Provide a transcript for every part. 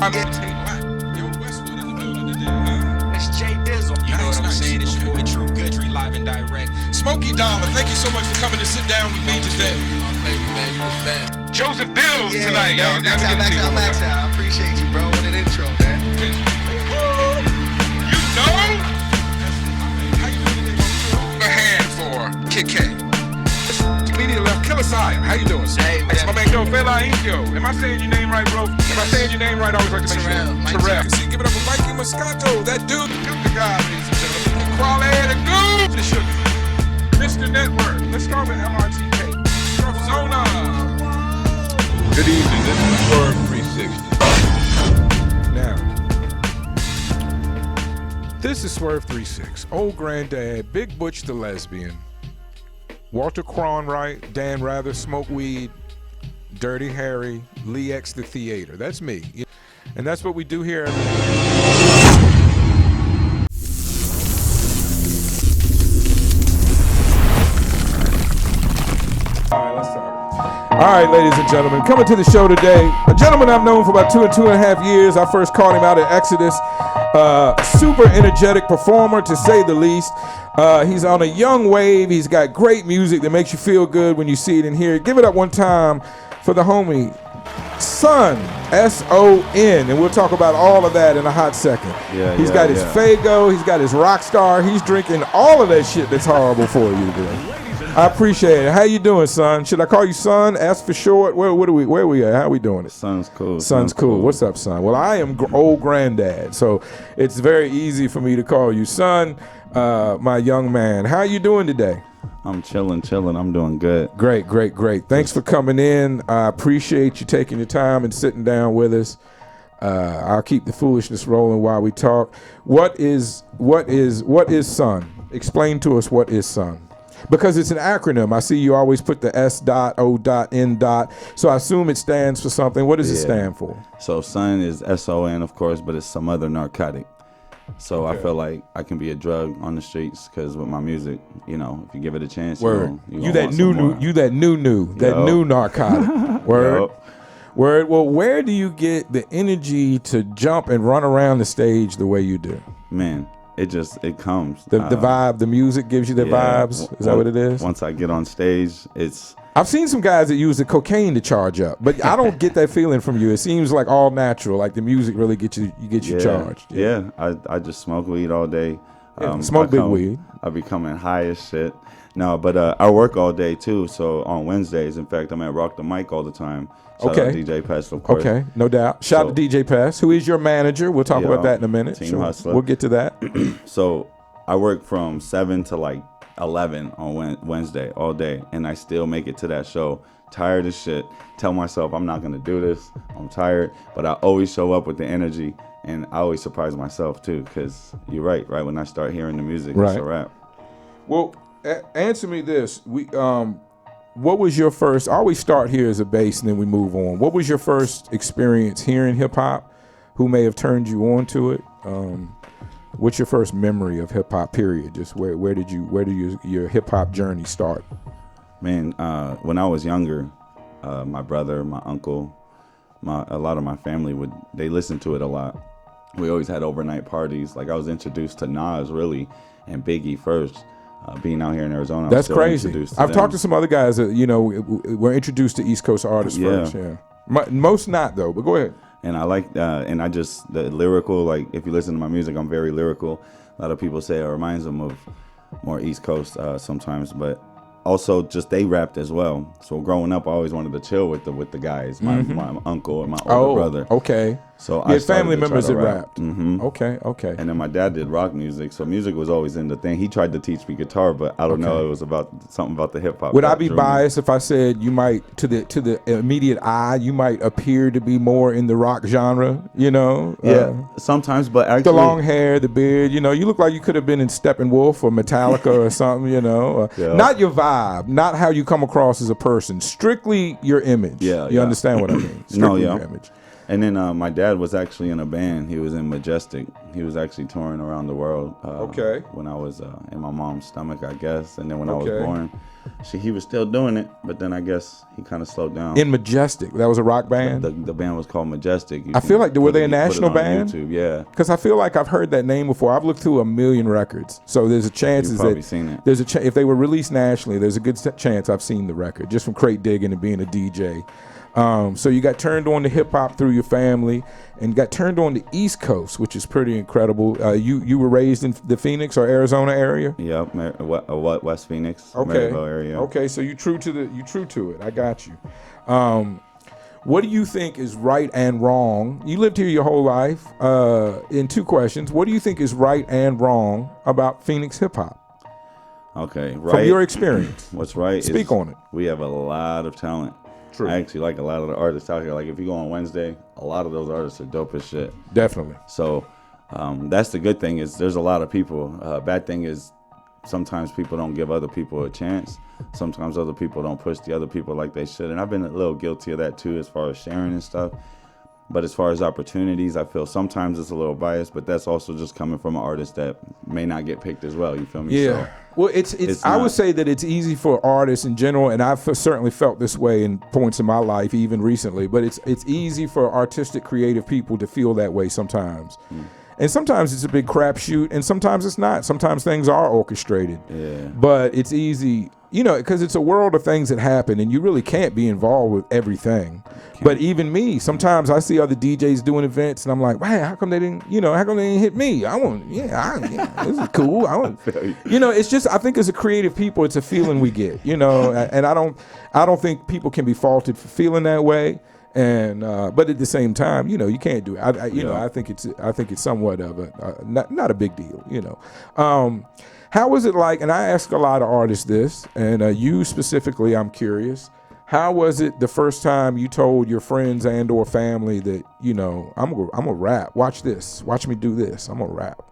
Smokey Dollar, thank you so much for coming to sit down with me today. Joseph Bills tonight, y'all. Max out. I appreciate you, bro. What an intro, man. You know? How you doing today? A hand for Kid K. Comedian left Killer Sire. How you doing, sir? Hey, my man, yo, Fela Indio. Am I saying your name right, bro? Am I saying your name right? I always like to make sure. Terrell. See, give it up for Mikey Moscato. That dude. The guy, ladies and gentlemen. Quality the goo. The sugar. Mr. Network. Let's start with MRTK. Some Good evening. This is Swerve 360. Now, this is Swerve 36. Old Granddad, Big Butch the Lesbian, Walter Cronwright, Dan Rather, Smoke Weed, Dirty Harry, Lee X the Theater. That's me. And that's what we do here. All right, ladies and gentlemen, coming to the show today, a gentleman I've known for about 2.5 years. I first caught him out at Exodus. Super energetic performer, to say the least. He's on a young wave. He's got great music that makes you feel good when you see it and hear it. Give it up one time for the homie, Son, S-O-N, and we'll talk about all of that in a hot second. He's got his Fago, he's got his Rockstar, he's drinking all of that shit that's horrible for you today. I appreciate it. How you doing, son? Should I call you son? Ask for short. Where are we at? How are we doing it? Son's cool. Son's cool. What's up, son? Well, I am old granddad, so it's very easy for me to call you son, my young man. How you doing today? I'm chilling. I'm doing good. Great. Thanks for coming in. I appreciate you taking your time and sitting down with us. I'll keep the foolishness rolling while we talk. What is son? Explain to us what is son. Because it's an acronym. I see you always put the S dot, O dot, N dot. So I assume it stands for something. What does it stand for? So Son is S-O-N, of course, but it's Some Other Narcotic. So I feel like I can be a drug on the streets because with my music, you know, if you give it a chance, Word. you that new narcotic. Word. Word. Well, where do you get the energy to jump and run around the stage the way you do? Man. It comes. The vibe, the music gives you the vibes. Is that what it is? Once I get on stage, it's... I've seen some guys that use the cocaine to charge up, but I don't get that feeling from you. It seems like all natural, like the music really gets you charged. Yeah, I just smoke weed all day. Smoke big weed. I be coming high as shit. No, but I work all day too. So on Wednesdays, in fact, I'm at Rock the Mic all the time. Shout out DJ Pest, of course. Okay, no doubt. Shout out to DJ Pest, who is your manager. We'll talk about that in a minute. Team Hustler. We'll get to that. So I work from 7 to like 11 on Wednesday all day, and I still make it to that show. Tired as shit. Tell myself I'm not going to do this. I'm tired, but I always show up with the energy, and I always surprise myself too, because you're right when I start hearing the music, it's a rap. Well, answer me this. What was your first, I always start here as a bass and then we move on. What was your first experience hearing hip hop? Who may have turned you on to it? What's your first memory of hip hop, period? Just where did your hip hop journey start? Man, when I was younger, my brother, my uncle, a lot of my family they listened to it a lot. We always had overnight parties. Like I was introduced to Nas really and Biggie first. Being out here in Arizona, that's crazy. I've talked to some other guys that were introduced to East Coast artists first. Yeah, most not though. But go ahead. And I like, and I just the lyrical. Like if you listen to my music, I'm very lyrical. A lot of people say it reminds them of more East Coast sometimes, but also just they rapped as well. So growing up, I always wanted to chill with the guys, my uncle and my older brother. Okay. So I had family members that rapped. Okay. And then my dad did rock music, so music was always in the thing. He tried to teach me guitar, but I don't know. It was something about the hip hop. Would I be biased if I said you might, to the immediate eye, you might appear to be more in the rock genre? Yeah, sometimes, but actually, the long hair, the beard. You look like you could have been in Steppenwolf or Metallica or something. Not your vibe, not how you come across as a person. Strictly your image. You understand what I mean? Strictly your image. And then my dad was actually in a band. He was in Majestic. He was actually touring around the world. When I was in my mom's stomach, I guess. And then when I was born, he was still doing it. But then I guess he kind of slowed down. In Majestic, that was a rock band. The band was called Majestic. I feel like were they a national band? YouTube, yeah. Because I feel like I've heard that name before. I've looked through a million records, so there's a chance You've probably seen it. There's a if they were released nationally, there's a good chance I've seen the record just from crate digging and being a DJ. So you got turned on to hip hop through your family, and got turned on to East Coast, which is pretty incredible. You were raised in the Phoenix or Arizona area? Yep, West Phoenix, Maryville area. Okay, so you true to it. I got you. What do you think is right and wrong? You lived here your whole life. In 2 questions, what do you think is right and wrong about Phoenix hip hop? Okay, right. From your experience, what's right? Speak on it. We have a lot of talent. True. I actually like a lot of the artists out here. Like if you go on Wednesday, a lot of those artists are dope as shit. Definitely. So that's the good thing is there's a lot of people. Bad thing is sometimes people don't give other people a chance. Sometimes other people don't push the other people like they should. And I've been a little guilty of that too as far as sharing and stuff. But as far as opportunities, I feel sometimes it's a little biased, but that's also just coming from an artist that may not get picked as well. You feel me? Yeah. Well, it's I would say that it's easy for artists in general, and I've certainly felt this way in points in my life, even recently. But it's easy for artistic, creative people to feel that way sometimes. And sometimes it's a big crapshoot, and sometimes it's not. Sometimes things are orchestrated. Yeah. But it's easy, because it's a world of things that happen, and you really can't be involved with everything. But even me, sometimes I see other DJs doing events, and I'm like, man, how come they didn't hit me? I want, this is cool. It's just, I think as a creative people, it's a feeling we get, and I don't think people can be faulted for feeling that way. And but at the same time, you can't do it. I think it's somewhat of a not a big deal. How was it like? And I ask a lot of artists this, and you specifically, I'm curious. How was it the first time you told your friends and or family that I'm gonna rap? Watch this. Watch me do this. I'm gonna rap.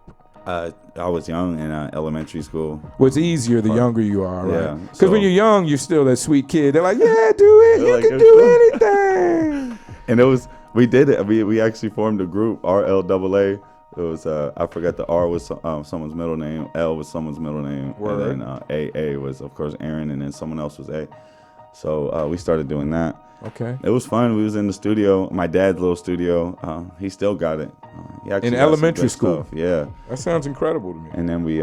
I was young in elementary school. Well, it's easier the younger you are, right? Yeah. Because when you're young, you're still that sweet kid. They're like, yeah, do it. You can do anything. And we did it. We actually formed a group, RLAA. It was I forgot the R was someone's middle name, L was someone's middle name, Word. and then AA was of course Aaron, and then someone else was A. So we started doing that. Okay. It was fun. We was in the studio, my dad's little studio. He still got it. He actually in got some elementary good school. Stuff. Yeah. That sounds incredible to me. And then we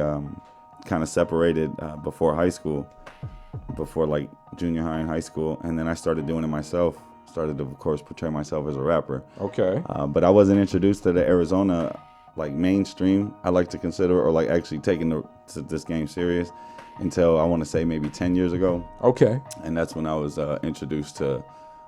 kind of separated before high school, before like junior high and high school, and then I started doing it myself. Started to, of course, portray myself as a rapper. Okay. But I wasn't introduced to the Arizona like mainstream, I like to consider, or like actually taking this game serious until I want to say maybe 10 years ago. Okay. And that's when I was introduced to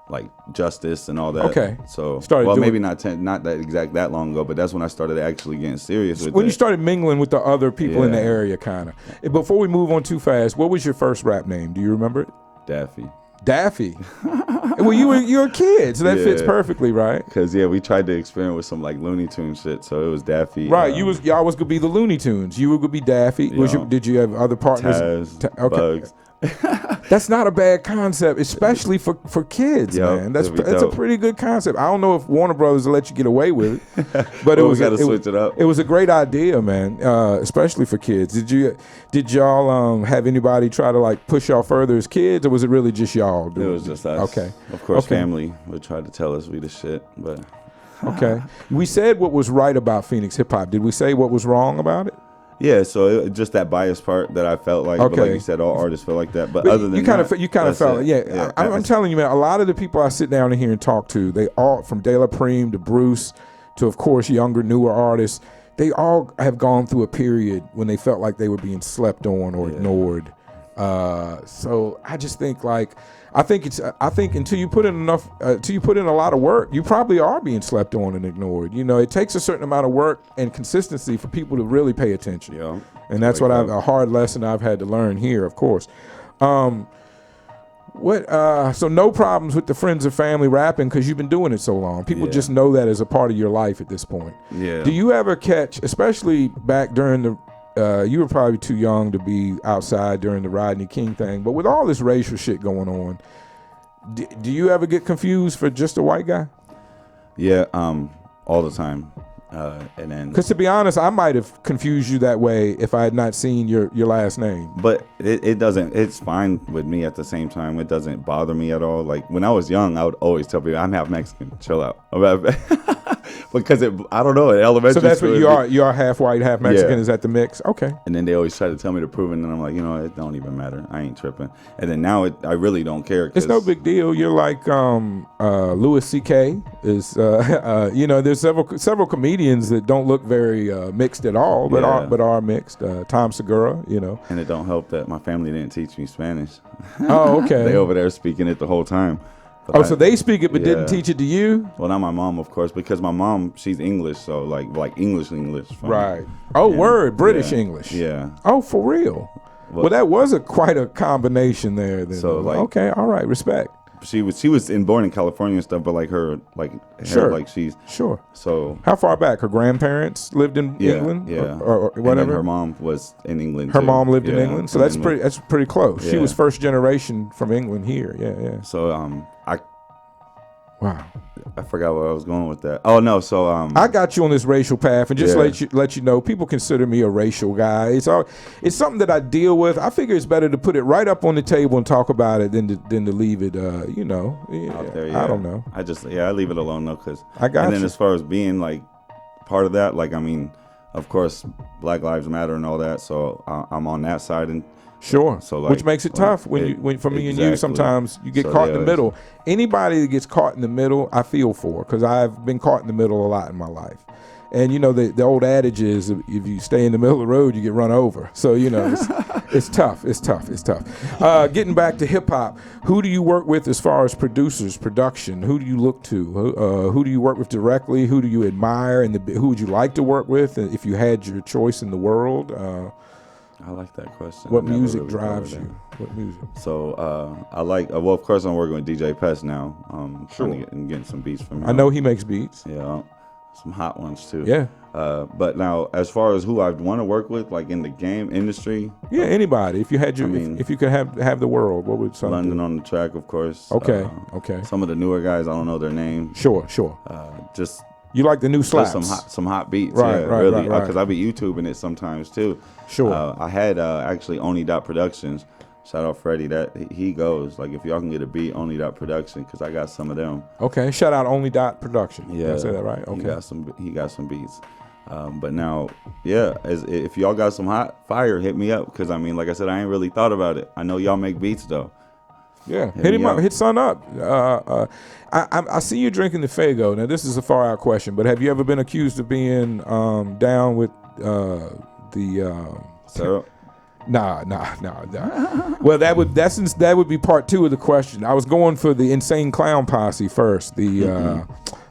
like Justice and all that. Okay. So maybe not that long ago, but that's when I started actually getting serious with when it. You started mingling with the other people in the area, kind of. Before we move on too fast, what was your first rap name? Do you remember it? Daffy. Well, you were a kid, so that fits perfectly, right? Because we tried to experiment with some like Looney Tunes shit, so it was Daffy. Right, y'all was gonna be the Looney Tunes. You were gonna be Daffy. Did you have other partners? Taz, Bugs. That's not a bad concept, especially for kids, man. That's a pretty good concept. I don't know if Warner Brothers will let you get away with it, but we got to switch it up. It was a great idea, man, especially for kids. Did y'all have anybody try to like push y'all further as kids, or was it really just y'all? It was just us. Okay. Of course, family would try to tell us we the shit, but okay. We said what was right about Phoenix hip hop. Did we say what was wrong about it? Yeah, so just that bias part that I felt like, but like you said, all artists feel like that. But other than you kind of felt it. I'm telling you, man. A lot of the people I sit down in here and talk to, they all from De La Prime to Bruce to, of course, younger, newer artists. They all have gone through a period when they felt like they were being slept on or ignored. So I just think I think until you put in a lot of work, you probably are being slept on and ignored. It takes a certain amount of work and consistency for people to really pay attention. Yeah. And that's a hard lesson I've had to learn here, of course. So no problems with the friends or family rapping because you've been doing it so long. People just know that as a part of your life at this point. Yeah. Do you ever catch, especially back during the you were probably too young to be outside during the Rodney King thing, but with all this racial shit going on, do you ever get confused for just a white guy? Yeah, all the time. And then, Because to be honest, I might have confused you that way if I had not seen your last name. but it doesn't. It's fine with me at the same time. It doesn't bother me at all. Like when I was young, I would always tell people, "I'm half Mexican. Chill out." Because I don't know. In elementary So that's school, what you are. You are half white, half Mexican. Yeah. Is that the mix? Okay. And then they always try to tell me to prove it, and I'm like, you know, it don't even matter. I ain't tripping. And then now I really don't care. It's no big deal. You're like Louis C.K. is. There's several comedians that don't look very mixed at all, but are mixed. Tom Segura, And it don't help that my family didn't teach me Spanish. Oh, okay. They over there speaking it the whole time. But so they speak it, but didn't teach it to you? Well, not my mom, of course, because my mom, she's English, so like English. Right. Oh, word, British English. Yeah. Oh, for real. Well, that was quite a combination there. Then. So okay, all right, respect. She was born in California and stuff, but she's sure. So how far back? Her grandparents lived in England, or whatever. And then her mom was in England. Her too. mom lived in England, so that's England. pretty close. Yeah. She was first generation from England here. Yeah. So Wow. I forgot where I was going with that. Oh no, so I got you on this racial path, and just let you know, people consider me a racial guy. It's something that I deal with. I figure it's better to put it right up on the table and talk about it than to leave it. out there, I don't know. I leave it alone though, because I got And then you. as far as being like part of that, like I mean, of course, Black Lives Matter and all that. So I'm on that side and. Sure. So which makes it tough when for me and you, sometimes you get caught in the middle. Anybody that gets caught in the middle, I feel for, because I've been caught in the middle a lot in my life. And the old adage is, if you stay in the middle of the road, you get run over. So it's tough. It's tough. Getting back to hip hop, who do you work with as far as producers, production? Who do you look to? Who do you work with directly? Who do you admire? And who would you like to work with if you had your choice in the world? I like that question. What music drives you? What music? So I like. Well, of course, I'm working with DJ Pest now. Trying to getting some beats from him. I know he makes beats. Yeah, some hot ones too. Yeah. But now, as far as who I want to work with, like in the game industry. Yeah, anybody. If you had if you could have the world, what would some? London on the track, of course. Okay. Some of the newer guys, I don't know their name. Sure. Just. You like the new slaps? Some hot beats, right, really, right. Because I be YouTubing it sometimes too. Sure. I had actually Only Productions. Shout out Freddie. That he goes like if y'all can get a beat, Only Production, because I got some of them. Okay. Shout out Only Production. Yeah, did I say that right? Okay. He got some beats. But now, if y'all got some hot fire, hit me up, because I mean, like I said, I ain't really thought about it. I know y'all make beats though. Yeah, hit him up. Hit son up. I see you drinking the Faygo. Now, this is a far out question, but have you ever been accused of being down with the syrup? Nah. Well, that would be part two of the question. I was going for the Insane Clown Posse first.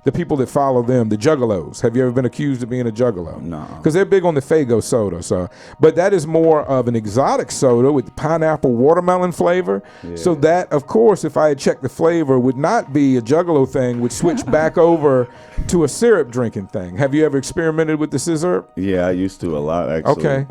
The people that follow them, the Juggalos. Have you ever been accused of being a Juggalo? No. Because they're big on the Faygo soda. So, but that is more of an exotic soda with pineapple watermelon flavor. Yeah. So that, of course, if I had checked the flavor, would not be a Juggalo thing. Would switch back over to a syrup drinking thing. Have you ever experimented with the scissor? Yeah, I used to a lot actually. Okay.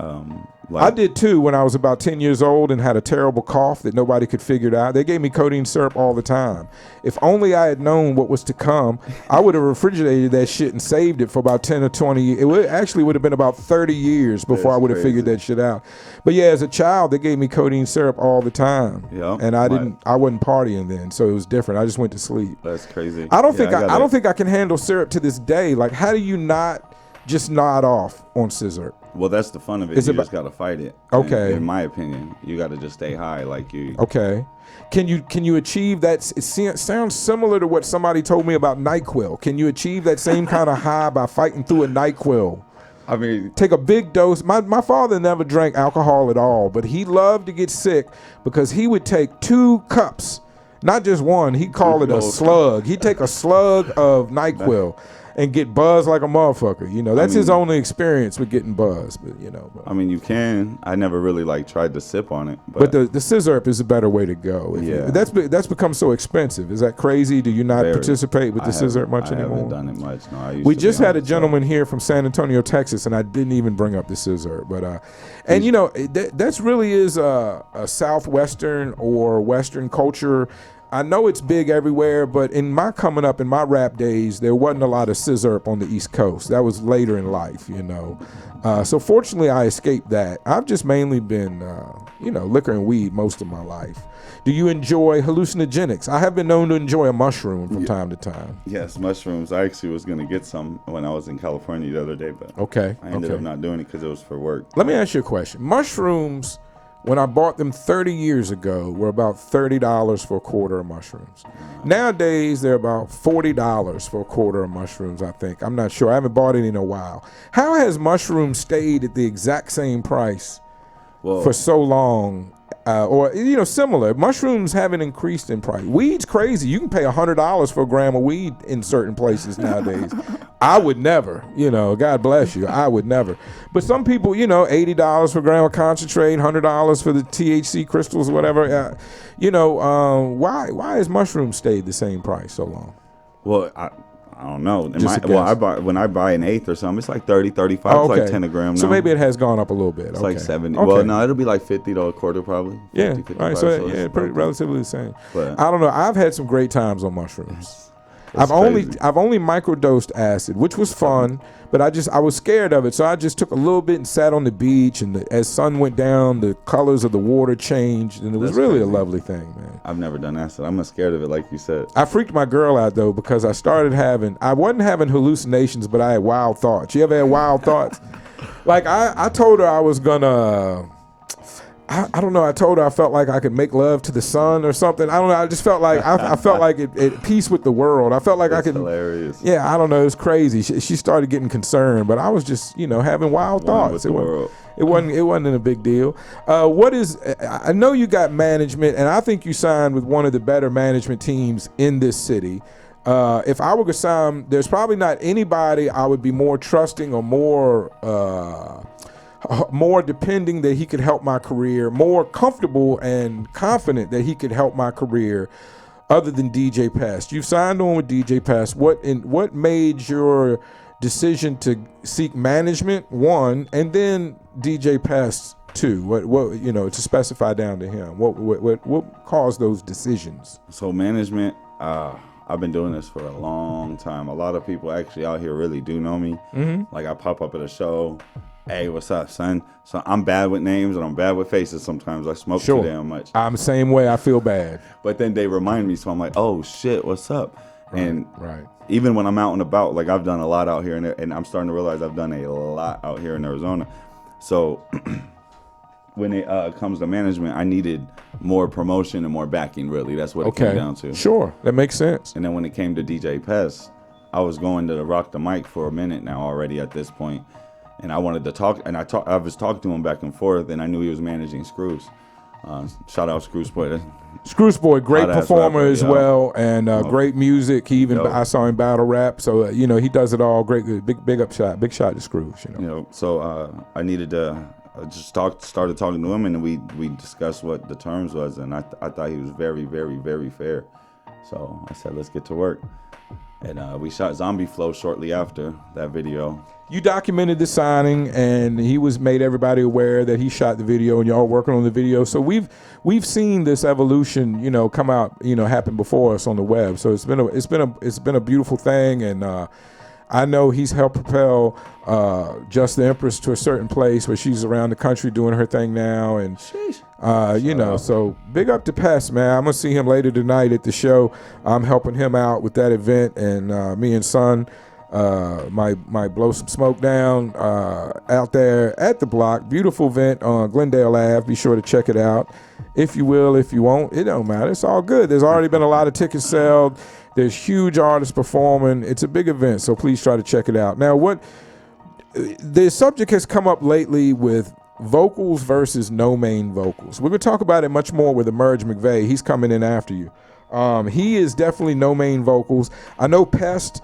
I did too when I was about 10 years old and had a terrible cough that nobody could figure it out. They gave me codeine syrup all the time. If only I had known what was to come, I would have refrigerated that shit and saved it for about 10 or 20. It would have been about 30 years before I would have figured that shit out. But yeah, as a child, they gave me codeine syrup all the time. Yeah. And I wasn't partying then, so it was different. I just went to sleep. That's crazy. I don't think I can handle syrup to this day. Like, how do you not just nod off on scissor? Well, that's the fun of it. You just got to fight it. Okay. In my opinion, you got to just stay high, like you. Okay. Can you achieve that? It sounds similar to what somebody told me about NyQuil. Can you achieve that same kind of high by fighting through a NyQuil? I mean, take a big dose. My father never drank alcohol at all, but he loved to get sick because he would take 2 cups, not just one. He'd call it a slug. He'd take a slug of NyQuil and get buzzed like a motherfucker. That's his only experience with getting buzzed. But I mean, you can. I never really tried to sip on it. But the scissor is a better way to go. That's become so expensive. Is that crazy? Do you not participate with the scissor much anymore? I haven't done it much. No, we just had a gentleman here from San Antonio, Texas, and I didn't even bring up the scissor. But that's really is a Southwestern or Western culture. I know it's big everywhere, but in my coming up in my rap days, there wasn't a lot of scissor on the East Coast. That was later in life, you know. So fortunately, I escaped that. I've just mainly been, liquor and weed most of my life. Do you enjoy hallucinogenics? I have been known to enjoy a mushroom from time to time. Yes, mushrooms. I actually was going to get some when I was in California the other day, but I ended up not doing it because it was for work. Let me ask you a question. Mushrooms, when I bought them 30 years ago, were about $30 for a quarter of mushrooms. Nowadays, they're about $40 for a quarter of mushrooms, I think. I'm not sure. I haven't bought any in a while. How has mushrooms stayed at the exact same price for so long? Similar. Mushrooms haven't increased in price. Weed's crazy. You can pay $100 for a gram of weed in certain places nowadays. I would never, God bless you. I would never. But some people, $80 for a gram of concentrate, $100 for the THC crystals, whatever. Why has mushrooms stayed the same price so long? Well, I don't know. When I buy an eighth or something, it's like 30, 35. Oh, okay. It's like 10 a gram now. So maybe it has gone up a little bit. It's like 70. Okay. Well, no, it'll be like $50 a quarter probably. 50, right. So pretty relatively the same. But I don't know. I've had some great times on mushrooms. I've only microdosed acid, which was fun, but I was scared of it, so I just took a little bit and sat on the beach, and as sun went down, the colors of the water changed, and it was really a lovely thing, man. I've never done acid. I'm not scared of it, like you said. I freaked my girl out though because I wasn't having hallucinations, but I had wild thoughts. You ever had wild thoughts? Like I told her I was gonna. I don't know. I told her I felt like I could make love to the sun or something. I don't know. I just felt like I felt like at peace with the world. I felt like I could. Hilarious. Yeah, I don't know. It was crazy. She started getting concerned, but I was just having wild thoughts. It wasn't a big deal. I know you got management, and I think you signed with one of the better management teams in this city. If I were to sign, there's probably not anybody I would be more trusting or more depending that he could help my career, more comfortable and confident that he could help my career other than DJ Pest. You've signed on with DJ Pest. What made your decision to seek management, one, and then DJ Pest, two? What to specify down to him? What caused those decisions? So management, I've been doing this for a long time. A lot of people actually out here really do know me. Mm-hmm. Like I pop up at a show. Hey, what's up, son? So I'm bad with names and I'm bad with faces sometimes. I smoke too damn much. I'm the same way. I feel bad. But then they remind me, so I'm like, oh, shit, what's up? Right, and right. Even when I'm out and about, like I've done a lot out here, and I'm starting to realize I've done a lot out here in Arizona. So when it comes to management, I needed more promotion and more backing, really. That's what it came down to. Sure, that makes sense. And then when it came to DJ Pest, I was going to rock the mic for a minute now already at this point. And I wanted to talk, and I was talking to him back and forth, and I knew he was managing Screws. Shout out Screws Boy. Screws Boy, great performer as well, and great music. I saw him battle rap, so he does it all. Great, big shot to Screws. So I needed to started talking to him, and we discussed what the terms was, and I thought he was very, very, very fair. So I said, let's get to work. And we shot Zombie Flow shortly after that video. You documented the signing, and he made everybody aware that he shot the video, and y'all working on the video. So we've seen this evolution, come out, happen before us on the web. So it's been a beautiful thing, and I know he's helped propel Just the Empress to a certain place where she's around the country doing her thing now, and so big up to Pest, man. I'm gonna see him later tonight at the show. I'm helping him out with that event, and me and Son might blow some smoke down out there at the block. Beautiful event on Glendale Ave. Be sure to check it out. If you will, if you won't, it don't matter. It's all good. There's already been a lot of tickets sold. There's huge artists performing. It's a big event, so please try to check it out. Now, the subject has come up lately with vocals versus no main vocals. We're going to talk about it much more with Emerge McVeigh. He's coming in after you. He is definitely no main vocals. I know Pest,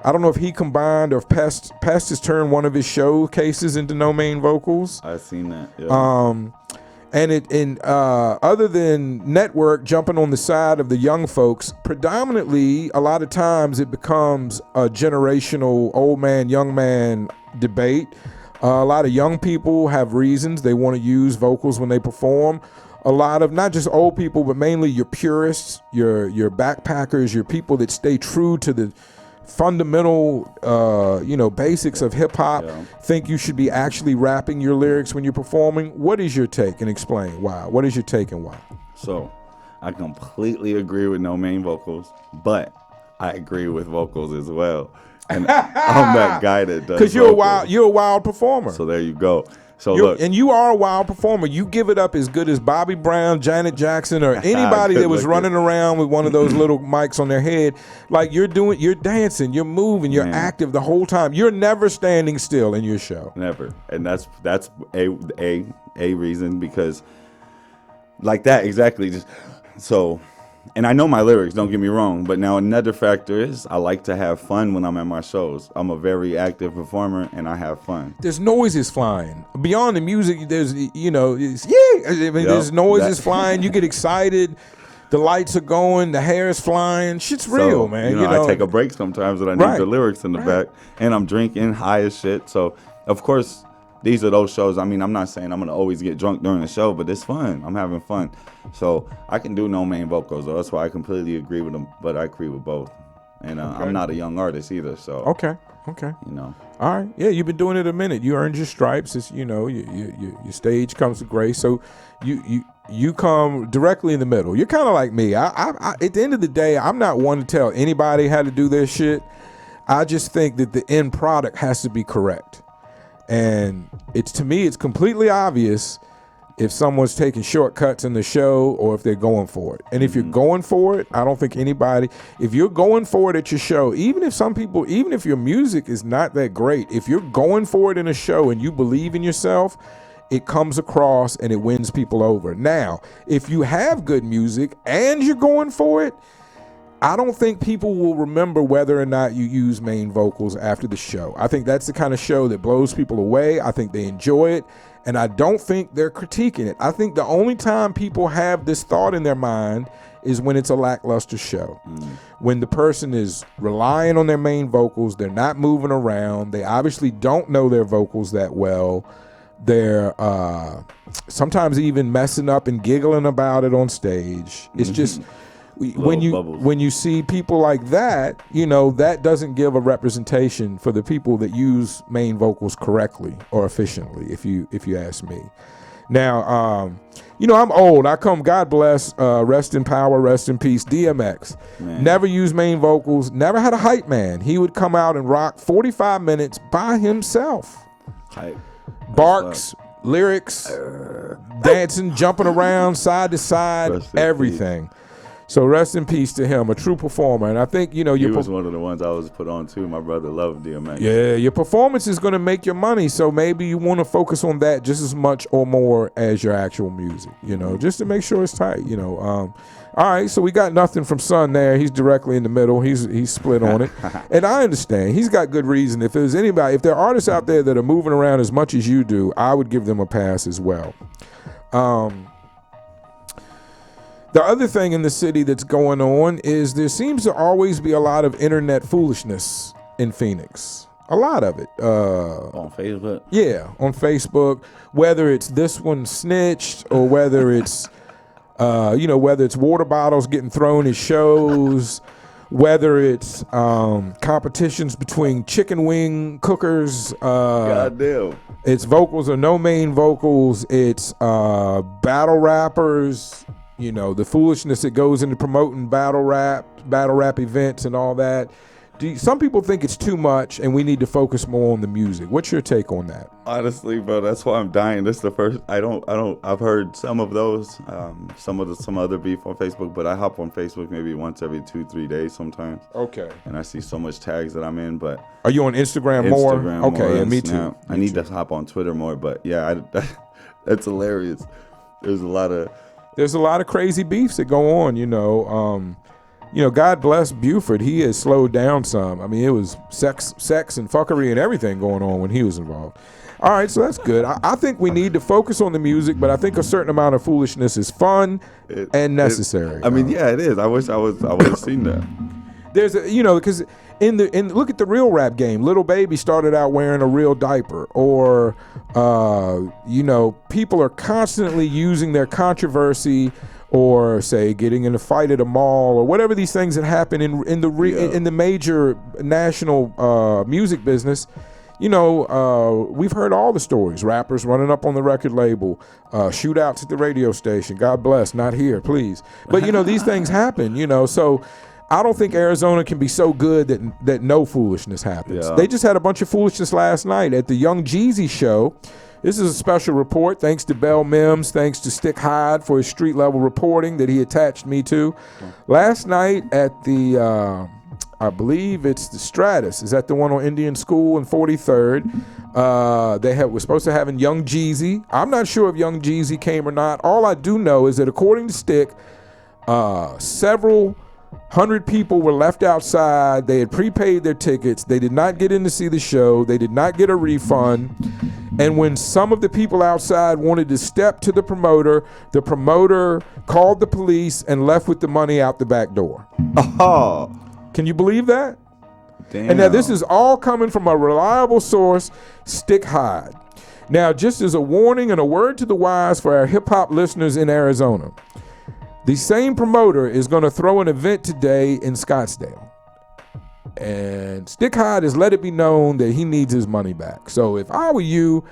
I don't know if he combined or if Pest has turned one of his showcases into no main vocals. I've seen that. Yeah. And other than network jumping on the side of the young folks, predominantly a lot of times it becomes a generational old man, young man debate. A lot of young people have reasons they want to use vocals when they perform. a lot of not just old people, but mainly your purists, your backpackers, your people that stay true to the fundamental, basics of hip hop, think you should be actually rapping your lyrics when you're performing. What is your take, and explain why? What is your take and why? So, I completely agree with no main vocals, but I agree with vocals as well. And I'm that guy that does. Because you're a wild performer. So there you go. So look, and you are a wild performer. You give it up as good as Bobby Brown, Janet Jackson, or anybody that was running around with one of those little mics on their head. Like you're dancing, you're moving, you're active the whole time. You're never standing still in your show. Never. And that's a reason, because like that exactly. Just so. And I know my lyrics, don't get me wrong, but now another factor is I like to have fun when I'm at my shows. I'm a very active performer, and I have fun. There's noises flying. Beyond the music, there's, there's noises flying. You get excited. The lights are going. The hair is flying. Shit's real, man. I take a break sometimes and I need the lyrics in the back. And I'm drinking, high as shit. So, of course, these are those shows. I mean, I'm not saying I'm going to always get drunk during the show, but it's fun. I'm having fun. So I can do no main vocals, though. That's why I completely agree with them, but I agree with both. And I'm not a young artist either, so. Okay. All right. Yeah, you've been doing it a minute. You earned your stripes. It's, your stage comes with grace. So you come directly in the middle. You're kind of like me. I at the end of the day, I'm not one to tell anybody how to do their shit. I just think that the end product has to be correct. And to me, it's completely obvious if someone's taking shortcuts in the show or if they're going for it. And if you're going for it, I don't think if you're going for it at your show, even if your music is not that great, if you're going for it in a show and you believe in yourself, it comes across and it wins people over. Now, if you have good music and you're going for it, I don't think people will remember whether or not you use main vocals after the show. I think that's the kind of show that blows people away. I think they enjoy it, and I don't think they're critiquing it. I think the only time people have this thought in their mind is when it's a lackluster show. When the person is relying on their main vocals, they're not moving around, they obviously don't know their vocals that well, they're sometimes even messing up and giggling about it on stage. It's just... When you see people like that, that doesn't give a representation for the people that use main vocals correctly or efficiently, if you ask me. Now, I'm old. God bless, rest in power, rest in peace, DMX. Man. Never used main vocals, never had a hype man. He would come out and rock 45 minutes by himself. Hype. Barks, lyrics, dancing, jumping around side to side, everything. So rest in peace to him, a true performer. And I think, he was one of the ones I was put on too. My brother loved DMX. Yeah, your performance is going to make your money. So maybe you want to focus on that just as much or more as your actual music, just to make sure it's tight, All right, so we got nothing from Son there. He's directly in the middle. He's split on it. And I understand. He's got good reason. If there are artists out there that are moving around as much as you do, I would give them a pass as well. The other thing in the city that's going on is there seems to always be a lot of internet foolishness in Phoenix. A lot of it. On Facebook? Yeah, on Facebook. Whether it's this one snitched or whether it's, whether it's water bottles getting thrown at shows, whether it's competitions between chicken wing cookers. Goddamn. It's vocals or no main vocals. It's battle rappers. The foolishness that goes into promoting battle rap events and all that. Some people think it's too much and we need to focus more on the music. What's your take on that? Honestly, bro, that's why I'm dying. This is the first, I've heard some of those, some other beef on Facebook, but I hop on Facebook maybe once every 2-3 days sometimes. Okay. And I see so much tags that I'm in, but. Are you on Instagram more? Okay, more, yeah, me too. I need to hop on Twitter more, but yeah, that's hilarious. There's a lot of crazy beefs that go on, God bless Buford. He has slowed down some. I mean, it was sex and fuckery and everything going on when he was involved. All right, so that's good. I think we need to focus on the music, but I think a certain amount of foolishness is fun and necessary. Yeah, it is. I wish I would have seen that. there's a, because in look at the real rap game. Little Baby started out wearing a real diaper, or people are constantly using their controversy, or say getting in a fight at a mall, or whatever these things that happen in the major national music business. We've heard all the stories. Rappers running up on the record label, shootouts at the radio station. God bless, not here, please. But these things happen. So I don't think Arizona can be so good that no foolishness happens. Yeah. They just had a bunch of foolishness last night at the Young Jeezy show. This is a special report. Thanks to Bell Mims, thanks to Stick Hyde for his street level reporting that he attached me to. Last night at the I believe it's the Stratus. Is that the one on Indian School and 43rd? We're supposed to have Young Jeezy. I'm not sure if Young Jeezy came or not. All I do know is that according to Stick, several hundred people were left outside. They had prepaid their tickets. They did not get in to see the show. They did not get a refund. And when some of the people outside wanted to step to the promoter called the police and left with the money out the back door. Oh. Can you believe that? Damn. And now this is all coming from a reliable source, Stick Hyde. Now, just as a warning and a word to the wise for our hip-hop listeners in Arizona, the same promoter is going to throw an event today in Scottsdale. And Stick Hyde has let it be known that he needs his money back. So if I were you,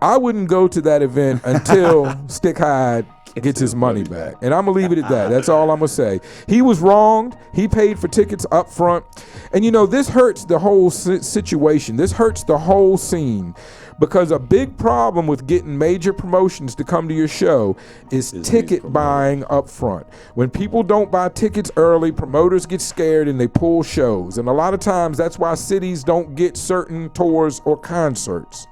I wouldn't go to that event until Stick Hyde gets his money back. And I'm going to leave it at that. That's all I'm going to say. He was wronged. He paid for tickets up front. And, this hurts the whole situation. This hurts the whole scene, because a big problem with getting major promotions to come to your show is ticket buying up front. When people don't buy tickets early, promoters get scared and they pull shows. And a lot of times that's why cities don't get certain tours or concerts.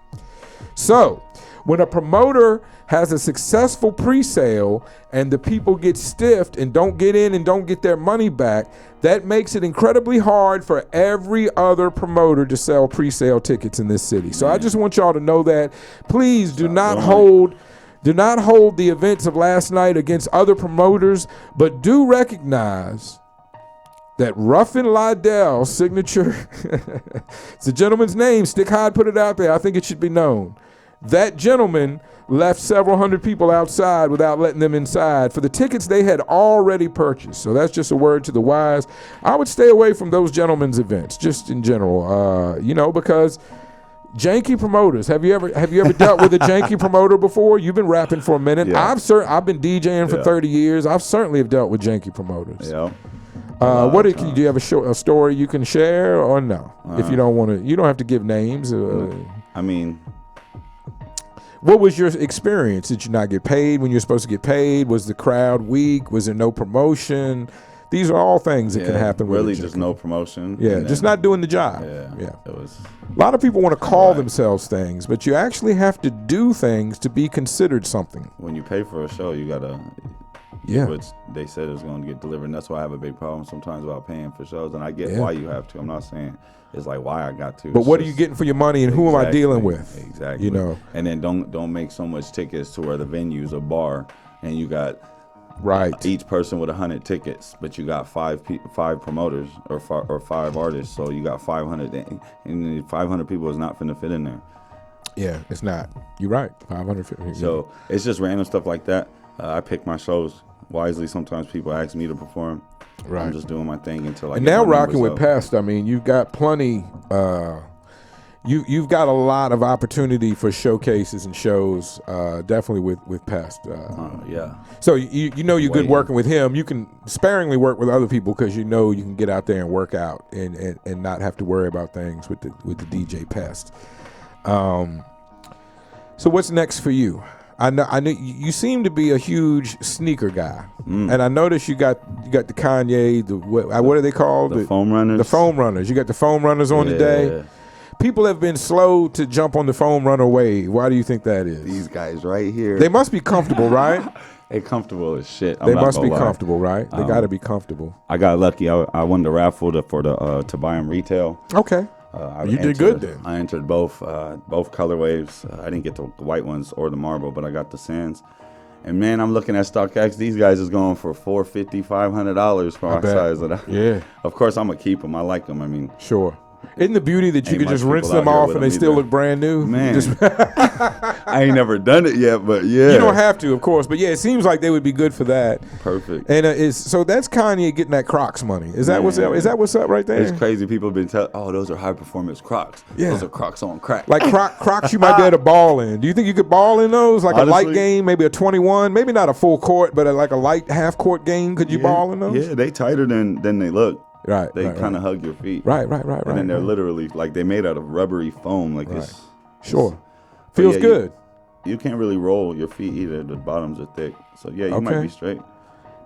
So when a promoter has a successful pre-sale and the people get stiffed and don't get in and don't get their money back, that makes it incredibly hard for every other promoter to sell pre-sale tickets in this city. So I just want y'all to know that. Please do not hold the events of last night against other promoters, but do recognize that Ruffin Liddell's signature, it's a gentleman's name, Stick Hyde put it out there, I think it should be known. That gentleman left several hundred people outside without letting them inside for the tickets they had already purchased. So that's just a word to the wise. I would stay away from those gentlemen's events, just in general, because janky promoters. Have you ever dealt with a janky promoter before? You've been rapping for a minute. Yeah. I've been DJing for 30 years. I've certainly have dealt with janky promoters. Yeah. Do you have a story you can share, or no? If you don't want to, you don't have to give names. What was your experience? Did you not get paid when you're supposed to get paid? Was the crowd weak? Was there no promotion? These are all things that can happen. Really, just no promotion. Yeah, just not doing the job. Yeah. It was. A lot of people want to call themselves things, but you actually have to do things to be considered something. When you pay for a show, you gotta. Which they said is going to get delivered. And that's why I have a big problem sometimes about paying for shows. And I get why you have to. I'm not saying it's like why I got to. But what are you getting for your money, and who am I dealing with? Exactly. And then don't make so much tickets to where the venue's a bar and you got each person with 100 tickets, but you got five promoters or five artists. So you got 500, and 500 people is not finna fit in there. Yeah, it's not. You're right. 500. So it's just random stuff like that. I pick my shows wisely. Sometimes people ask me to perform. Right. I'm just doing my thing until I. And now rocking with Pest. I mean, you've got plenty. You've got a lot of opportunity for showcases and shows. Definitely with Pest. So you're good working with him. You can sparingly work with other people because you can get out there and work out and not have to worry about things with the DJ Pest. So what's next for you? I know you seem to be a huge sneaker guy, and I noticed you got the Kanye, what are they called? The foam runners. The foam runners. You got the foam runners on today. People have been slow to jump on the foam runner wave. Why do you think that is? These guys right here. They must be comfortable, right? They comfortable as shit. They must be comfortable, right? They got to be comfortable. I got lucky. I won the raffle to buy them retail. Okay. You did good then. I entered both colorways. I didn't get the white ones or the marble, but I got the sands. And man, I'm looking at StockX. These guys is going for $450, $500 for our size. Yeah. Of course, I'm gonna keep them. I like them. I mean, sure. Isn't the beauty that you Ain't can much just rinse people them out here off with and they them still either. look brand new? Man, Just- I ain't never done it yet, but yeah, you don't have to, of course. But yeah, it seems like they would be good for that. perfect. And so that's Kanye getting that Crocs money. Is that what's up? Is that what's up right there? It's crazy. People have been telling, oh, those are high performance Crocs. Yeah. Those are Crocs on crack. Like Crocs you might be able to ball in. Do you think you could ball in those? Like a light Honestly, game, maybe a 21, maybe not a full court, but like a light half court game. Could you ball in those? Yeah, they tighter than they look. Right. They right, kind right. of hug your feet. Right. And then they're literally like they made out of rubbery foam. Like it's Sure. but Feels yeah, good. You can't really roll your feet either. The bottoms are thick. So yeah, you might Okay. be straight.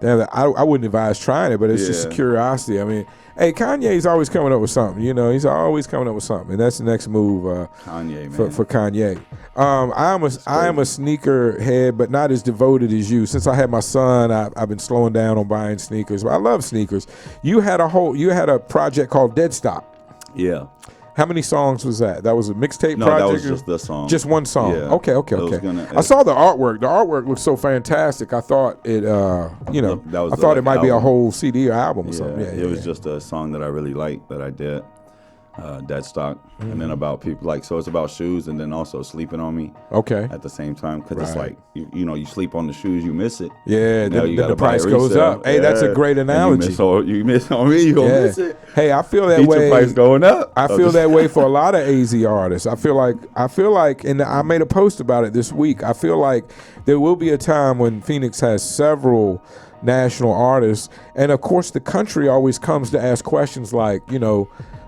Damn, I wouldn't advise trying it, but it's just Yeah. curiosity. I mean, hey, Kanye's always coming up with something. You know, he's always coming up with something, and that's the next move Kanye, man. for Kanye. I am a sneaker head, but not as devoted as you. Since I had my son, I've been slowing down on buying sneakers. But I love sneakers. You had a project called Dead Stop. Yeah. How many songs was that? That was a mixtape No, project? that was just the song. Just one song. Yeah. Okay. It was gonna- I saw the artwork. The artwork looked so fantastic. I thought it, That was I the, thought it like, might be a album. whole CD or album or Yeah, something. Yeah, it was just a song that I really liked that I did. Dead Stock. And then about people like, so it's about shoes and then also sleeping on me Okay. at the same time. Cause it's Right. like, you sleep on the shoes, you miss it. Yeah, Now then you the gotta buy price a goes resale. up. Hey, that's a Yeah. great And analogy. you miss on me, you gonna Yeah. miss it. Hey, I feel that Feature way. price going up. I feel that way for a lot of AZ artists. I feel like, and I made a post about it this week. I feel like there will be a time when Phoenix has several national artists, and of course, the country always comes to ask questions like,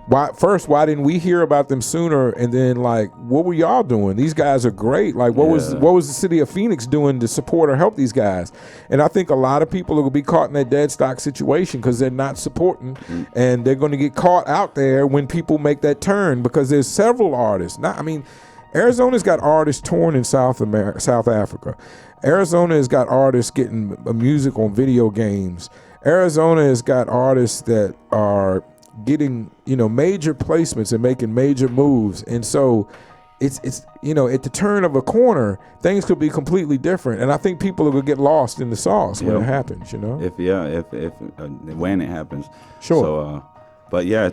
why didn't we hear about them sooner? And then like, what were y'all doing? These guys are great. Like, what was the city of Phoenix doing to support or help these guys? And I think a lot of people will be caught in that dead stock situation because they're not supporting, and they're going to get caught out there when people make that turn because there's several artists. Arizona's got artists touring in South Africa. Arizona has got artists getting music on video games. Arizona has got artists that are getting major placements and making major moves, and so it's at the turn of a corner things could be completely different, and I think people will get lost in the sauce when it happens. If when it happens. Sure. So, but yeah,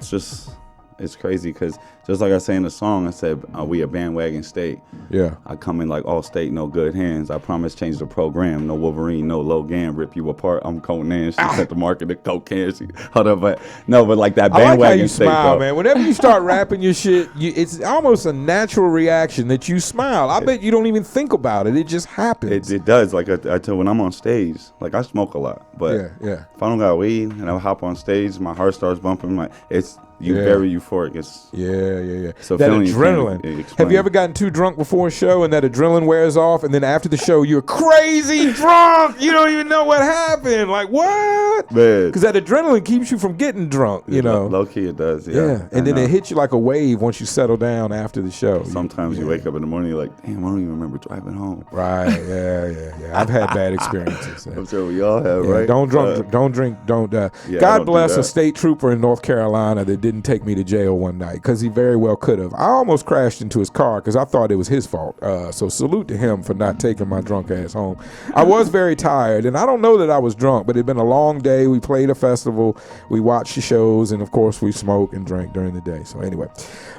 it's crazy because just like I say in the song, I said we a bandwagon state. Yeah. I come in like all state, no good hands. I promise change the program. No Wolverine, no Logan, rip you apart. I'm Conan. She set the market to cocaine. Hold up, but like that I like bandwagon how you state. smile, though. man. Whenever you start rapping your shit, it's almost a natural reaction that you smile. I bet you don't even think about it. It just happens. It does. Like I tell when I'm on stage, like I smoke a lot, but Yeah. if I don't got weed and I hop on stage, my heart starts bumping. It's very euphoric. It's Yeah. So That feeling you can't adrenaline. explain. Have you ever gotten too drunk before a show and that adrenaline wears off, and then after the show you're crazy drunk? You don't even know what happened. Like what? Man. Because that adrenaline keeps you from getting drunk. Low key it does. Yeah. And then I know. it hits you like a wave once you settle down after the show. Sometimes you wake up in the morning, you're like, damn, I don't even remember driving home. Right. Yeah. I've had bad experiences. I'm sure we all have, Yeah, right? don't drink. I God don't do bless a that. state trooper in North Carolina that didn't take me to jail one night because he very well could have. I almost crashed into his car because I thought it was his fault. So salute to him for not taking my drunk ass home. I was very tired, and I don't know that I was drunk, but it'd been a long day. We played a festival, we watched the shows, and of course we smoked and drank during the day. So anyway,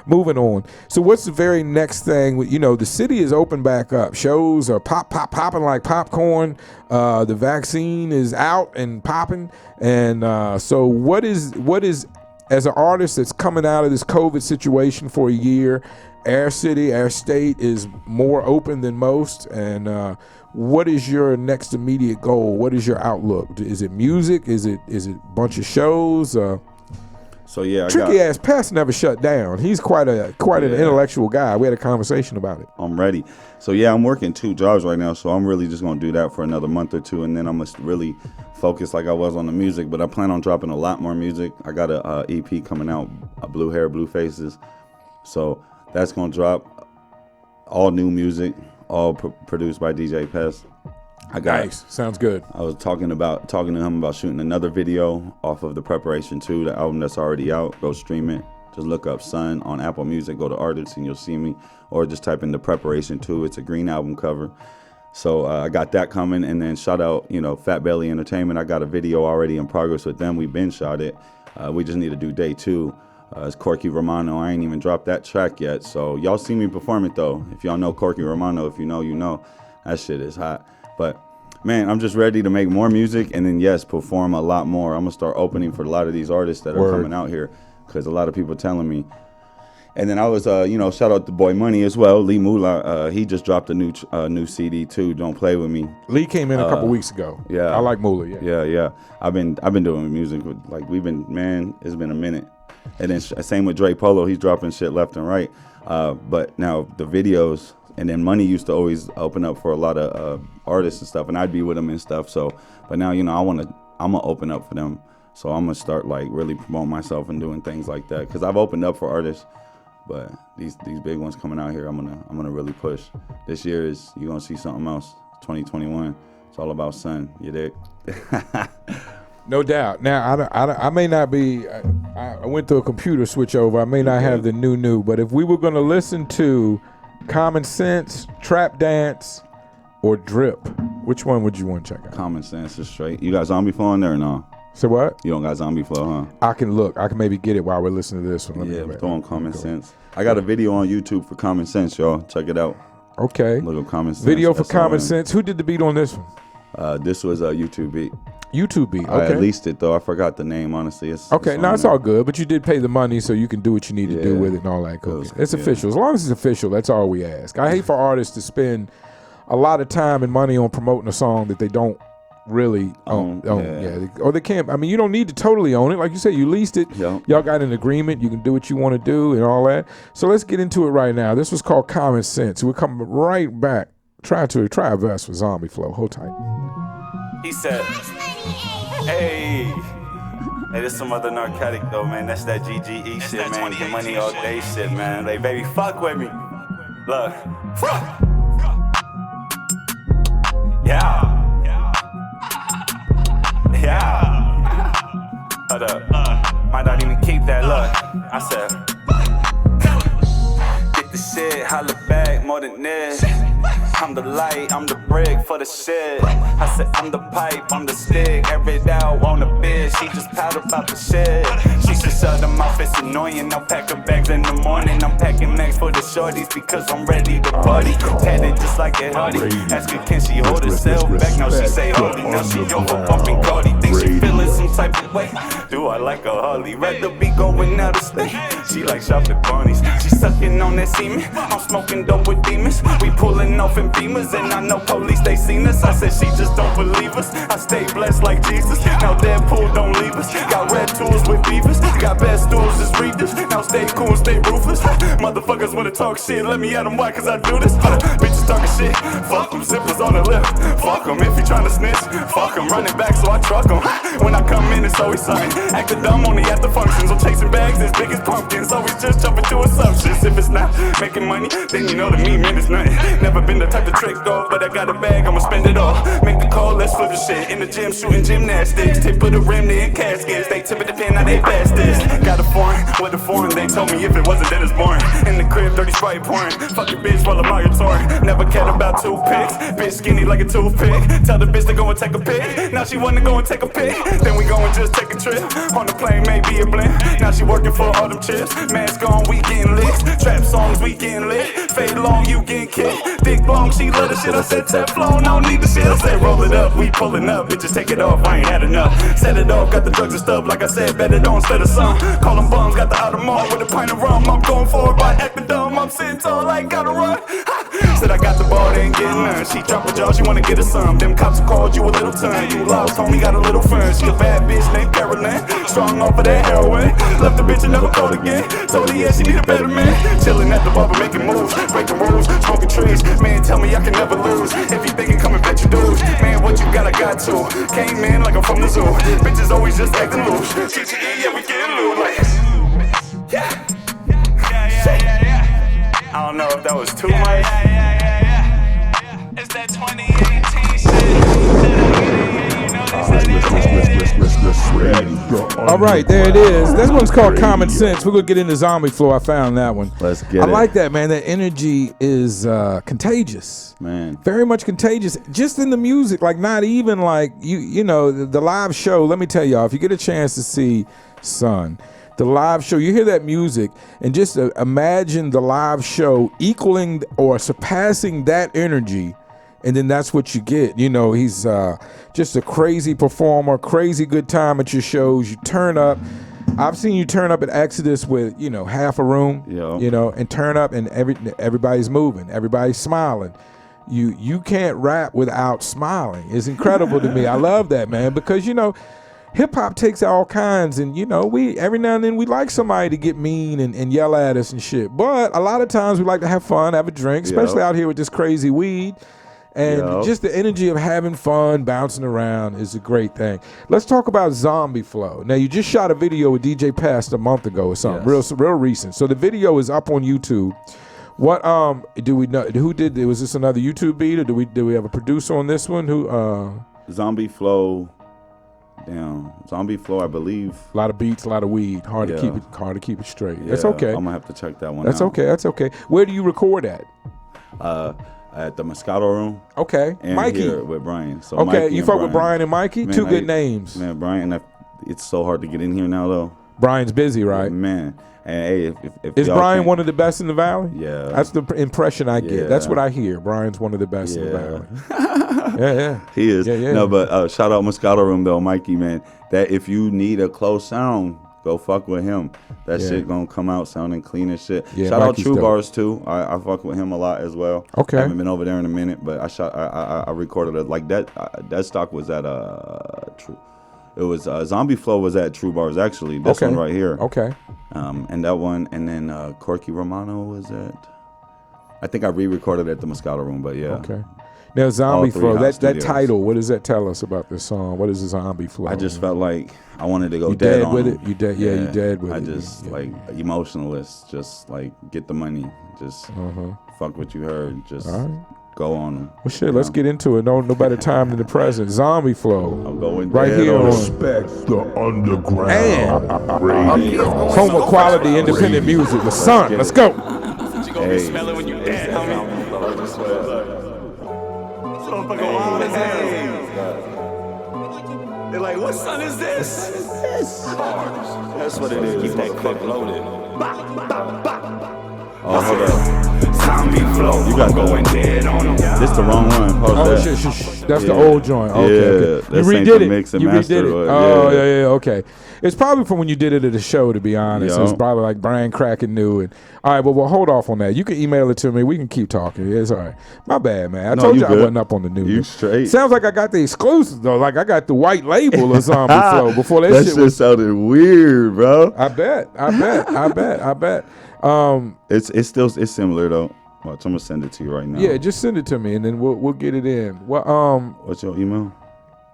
moving on. So what's the very next thing? The city is open back up. Shows are popping like popcorn. The vaccine is out and popping, and so what is as an artist that's coming out of this COVID situation for a year, our state is more open than most, and what is your next immediate goal? What is your outlook? Is it music? Is it a bunch of shows? So yeah, Tricky ass Pest never shut down. He's quite an intellectual guy. We had a conversation about it. I'm ready. So yeah, I'm working 2 jobs right now, so I'm really just gonna do that for another month or 2, and then I'm gonna really focus like I was on the music. But I plan on dropping a lot more music. I got a EP coming out, Blue Hair, Blue Faces. So that's gonna drop all new music, all produced by DJ Pest. Nice. Sounds good. I was talking to him about shooting another video off of the Preparation 2, the album that's already out. Go stream it. Just look up Son on Apple Music. Go to artists and you'll see me. Or just type in the Preparation 2. It's a green album cover. So I got that coming, and then shout out, Fat Belly Entertainment. I got a video already in progress with them. We've been shot it. We just need to do day 2. It's Corky Romano. I ain't even dropped that track yet. So y'all see me perform it though. If y'all know Corky Romano, if you know, you know. That shit is hot. But man, I'm just ready to make more music and then perform a lot more. I'm gonna start opening for a lot of these artists that are coming out here, because a lot of people telling me. And then I was, shout out to Boy Money as well. Lee Moolah, he just dropped a new CD too. Don't Play With Me. Lee came in a couple weeks ago. Yeah, I like Moolah. Yeah. I've been doing music with, it's been a minute. And then same with Dre Polo. He's dropping shit left and right. But now the videos, and then Money used to always open up for a lot of artists and stuff, and I'd be with them and stuff. So, but now I'm gonna open up for them. So I'm gonna start really promoting myself and doing things like that, because I've opened up for artists. But these big ones coming out here, I'm gonna really push. This year you're gonna see something else. 2021, it's all about Sun. You dig? No doubt. Now I may not be. I went through a computer switch over. I may not have the new. But if we were gonna listen to Common Sense, Trap Dance, or Drip, which one would you want to check out? Common Sense is straight. You got Zombie Flow on there or no? So what? You don't got Zombie Flow, huh? I can look. I can maybe get it while we're listening to this one. Throw on Common Sense. I got a video on YouTube for Common Sense, y'all. Check it out. Okay. Look up Common Sense. Video for Common Sense. Who did the beat on this one? This was a YouTube beat. YouTube beat. Okay. I released it though. I forgot the name, honestly. It's all good. But you did pay the money, so you can do what you need to do with it and all that. Cool. It's official. As long as it's official, that's all we ask. I hate for artists to spend a lot of time and money on promoting a song that they don't really own. Or they can't. I mean, you don't need to totally own it. Like you said, you leased it. Yep. Y'all got an agreement. You can do what you want to do and all that. So let's get into it right now. This was called Common Sense. We'll come right back. Try a verse for Zombie Flow. Hold tight. He said, hey, this some other narcotic though, man. That's that GGE shit, man. Get money all day shit, man. Like, baby, fuck with me. Look. Yeah. Hold up. Might not even keep that look. I said, get the shit, holla back more than this. I'm the light, I'm the brick for the shit. I said I'm the pipe, I'm the stick. Every out on the bed, she just powder about the shit. She said shut them off, it's annoying. I'm packing bags in the morning. I'm packing mags for the shorties because I'm ready to party. Tatted just like a Hardy. Ask her can she hold herself back? Now she say holy. Now she over pumping Cardi. Think she feeling some type of way. Do I like a Harley? Rather be going out of state. She like shopping bunnies. She sucking on that semen. I'm smoking dope with demons. We pulling off in Beamers, and I know police, they seen us. I said she just don't believe us. I stay blessed like Jesus. Now Deadpool don't leave us. Got red tools with beavers. Got best stools as readers. Now stay cool, stay ruthless. Motherfuckers wanna talk shit. Let me at them, why? Cause I do this. Bitches talking shit. Fuck them, zippers on the lip. Fuck them if you tryna snitch. Fuck them, running back so I truck them. When I come in, it's always something. Acting dumb only at the functions. I'm chasing bags as big as pumpkins. Always just jumping to assumptions. If it's not making money, then you know to me, man, it's nothing. Never been the type to trick dog, but I got a bag, I'ma spend it all. Make the call, let's flip the shit. In the gym, shooting gymnastics. Tip of the rim, they in caskets. They tip of the pen, now they bastards. Got a foreign, with a foreign. They told me if it wasn't, then it's boring. In the crib, dirty Sprite pouring. Fuck your bitch while I'm out your touring. Never cared about toothpicks. Bitch skinny like a toothpick. Tell the bitch to go and take a pic. Now she wanna go and take a pic. Then we go and just take a trip. On the plane, maybe a blend. Now she working for all them chips. Mask on, we getting lit. Trap songs, we getting lit. Fade long, you getting kicked. Dick long, she love the shit. I said Teflon, I don't need the shit. I said roll it up, we pulling up. Bitches take it off, I ain't had enough. Set it off, got the drugs and stuff. Like I said, bet it on instead of some. Call them bums, got the Audemars with a pint of rum. I'm going for it by acting dumb. I'm sitting tall, I ain't gotta run. Said I got the ball, they ain't getting none. She drop a jaw, she wanna get her some. Them cops called you a little ton. You lost, homie, got a little fun. She a bad bitch named Carolyn. Strong off of that heroin. Left the bitch and never called again. Told her, yeah, she need a better man. Chilling at the bar, but making moves. Breaking rules, smoking trees. Man, tell me I can never lose. If you think it come and bet you dudes. Man, what you got, I got to. Came in like I'm from the zoo. Bitches always just acting loose. GGE, yeah, we getting loose. Like, yeah. I don't know if that was too much. It's that 2018 shit. You know this, All right, there it is. This one's called Common Sense. We're going to get into Zombie Flow. I found that one. Let's get it. I like that, man. That energy is contagious. Man. Very much contagious. Just in the music, like not even like, you know, the live show. Let me tell y'all, if you get a chance to see Son, the live show, you hear that music and just imagine the live show equaling or surpassing that energy. And then that's what you get. You know, he's just a crazy performer, crazy good time at your shows. You turn up. I've seen you turn up at Exodus with, you know, half a room, you know, and turn up and everybody's moving. Everybody's smiling. You can't rap without smiling. It's incredible to me. I love that, man, because, you know, hip hop takes all kinds, and you know, we every now and then we like somebody to get mean and yell at us and shit. But a lot of times we like to have fun, have a drink, especially out here with this crazy weed. And just the energy of having fun, bouncing around is a great thing. Let's talk about Zombie Flow. Now, you just shot a video with DJ Past a month ago or something, real recent. So the video is up on YouTube. What do we know? Who did it? Was this another YouTube beat, or do we have a producer on this one? Who? Zombie Flow. Damn, Zombie Flow, I believe. A lot of beats, a lot of weed. Hard to keep it straight. Yeah, that's okay. I'm gonna have to check that one. That's out. okay. That's okay. Where do you record at? At the Moscato Room. Okay. And Mikey. Here with Brian. So okay, Mikey you fuck with Brian and Mikey? Man, two good names. Man, Brian, it's so hard to get in here now, though. Brian's busy, right? Man. And hey, if is Brian one of the best in the Valley? Yeah. That's the impression I get. That's what I hear. Brian's one of the best in the Valley. yeah. He is. Yeah. No, but shout out Moscato Room, though, Mikey, man. That if you need a close sound, go fuck with him. That shit gonna come out sounding clean as shit. Yeah, shout Mikey's out True dope. Bars too. I fuck with him a lot as well. Okay. I haven't been over there in a minute, but I recorded it like that. That stock was at True. It was Zombie Flow was at True Bars actually. This one right here. Okay. And that one, and then Corky Romano was at. I think I re-recorded at the Moscato Room, but yeah. Okay. Now, Zombie Flow, that studios. title, what does that tell us about this song? What is the Zombie Flow? I just felt like I wanted to go you dead dead on with him. it? You dead? Yeah, you dead with it. I just like emotionalist, just like get the money, just fuck what you heard, just go on them. Well, shit, let's get into it. No better time than the present. Zombie Flow. I'm going right dead here on on Respect the underground radio. home of quality independent music with Son. Let's go. You gonna be smelling when you dead, homie. Motherfucker wild as hell. They're like, what son is this? That's what it is. Keep that clip loaded. Oh, hold up. Zombie Flow. You got going dead on them. This the wrong one. Pause that. Shit. That's the old joint. Okay. You That's ain't redid the it. mix and You master, redid it. but Oh, yeah. Okay. It's probably from when you did it at the show, to be honest. Yo. It's probably like Brian Kraken knew it. All right, well, we'll hold off on that. You can email it to me. We can keep talking. It's all right. My bad, man. I told you I wasn't up on the news. You straight. Sounds like I got the exclusives, though. Like I got the white label of Zombie Flow before that shit was. Sounded weird, bro. I bet. It's similar though. Watch, I'm gonna send it to you right now. Yeah, just send it to me and then we'll get it in. Well, what's your email?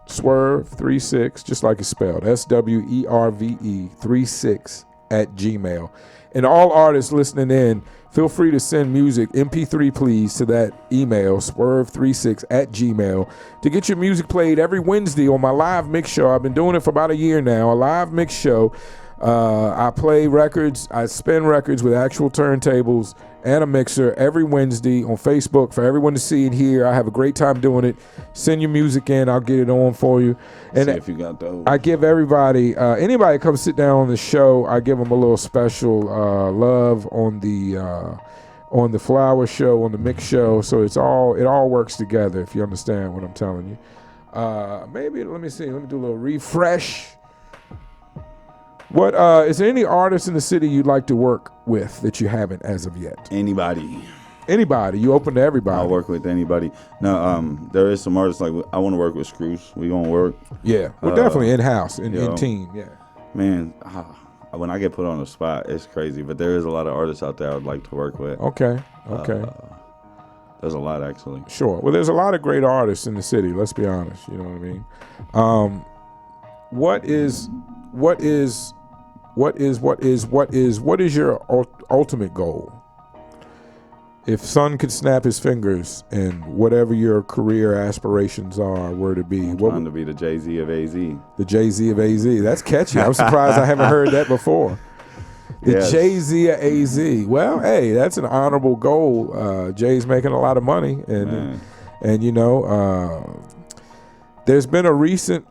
Swerve36, just like it's spelled, SWERVE 36 @gmail. And all artists listening in, feel free to send music, MP3 please, to that email, swerve36 @gmail, to get your music played every Wednesday on my live mix show. I've been doing it for about a year now, a live mix show. I play records, I spin records with actual turntables and a mixer every Wednesday on Facebook for everyone to see and hear. I have a great time doing it. Send your music in, I'll get it on for you. And see if you got those. I give everybody, anybody come sit down on the show, I give them a little special love on the flower show, on the mix show. So it all works together, if you understand what I'm telling you. Maybe, let me see, let me do a little refresh. What is there any artists in the city you'd like to work with that you haven't as of yet? Anybody. You open to everybody. I'll work with anybody. No, there is some artists like I want to work with Screws. We gonna work. Yeah, well, definitely in house, in team. Yeah. Man, when I get put on the spot, it's crazy. But there is a lot of artists out there I'd like to work with. Okay. There's a lot actually. Sure. Well, there's a lot of great artists in the city. Let's be honest. You know what I mean? What is your ultimate goal? if Son could snap his fingers and whatever your career aspirations were to be, I'm trying to be the Jay-Z of AZ. The Jay-Z of AZ. That's catchy. I'm surprised I haven't heard that before. The Yes. Jay-Z of AZ. Well, hey, that's an honorable goal. Jay's making a lot of money, and you know, there's been a recent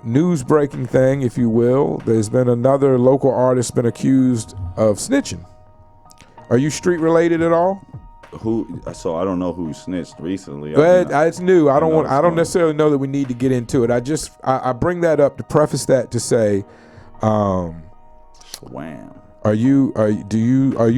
news breaking thing, if you will. There's been another local artist been accused of snitching. Are you street related at all? So I don't know who snitched recently. But it's new. I don't necessarily know that we need to get into it. I bring that up to preface that to say, Wham. Are you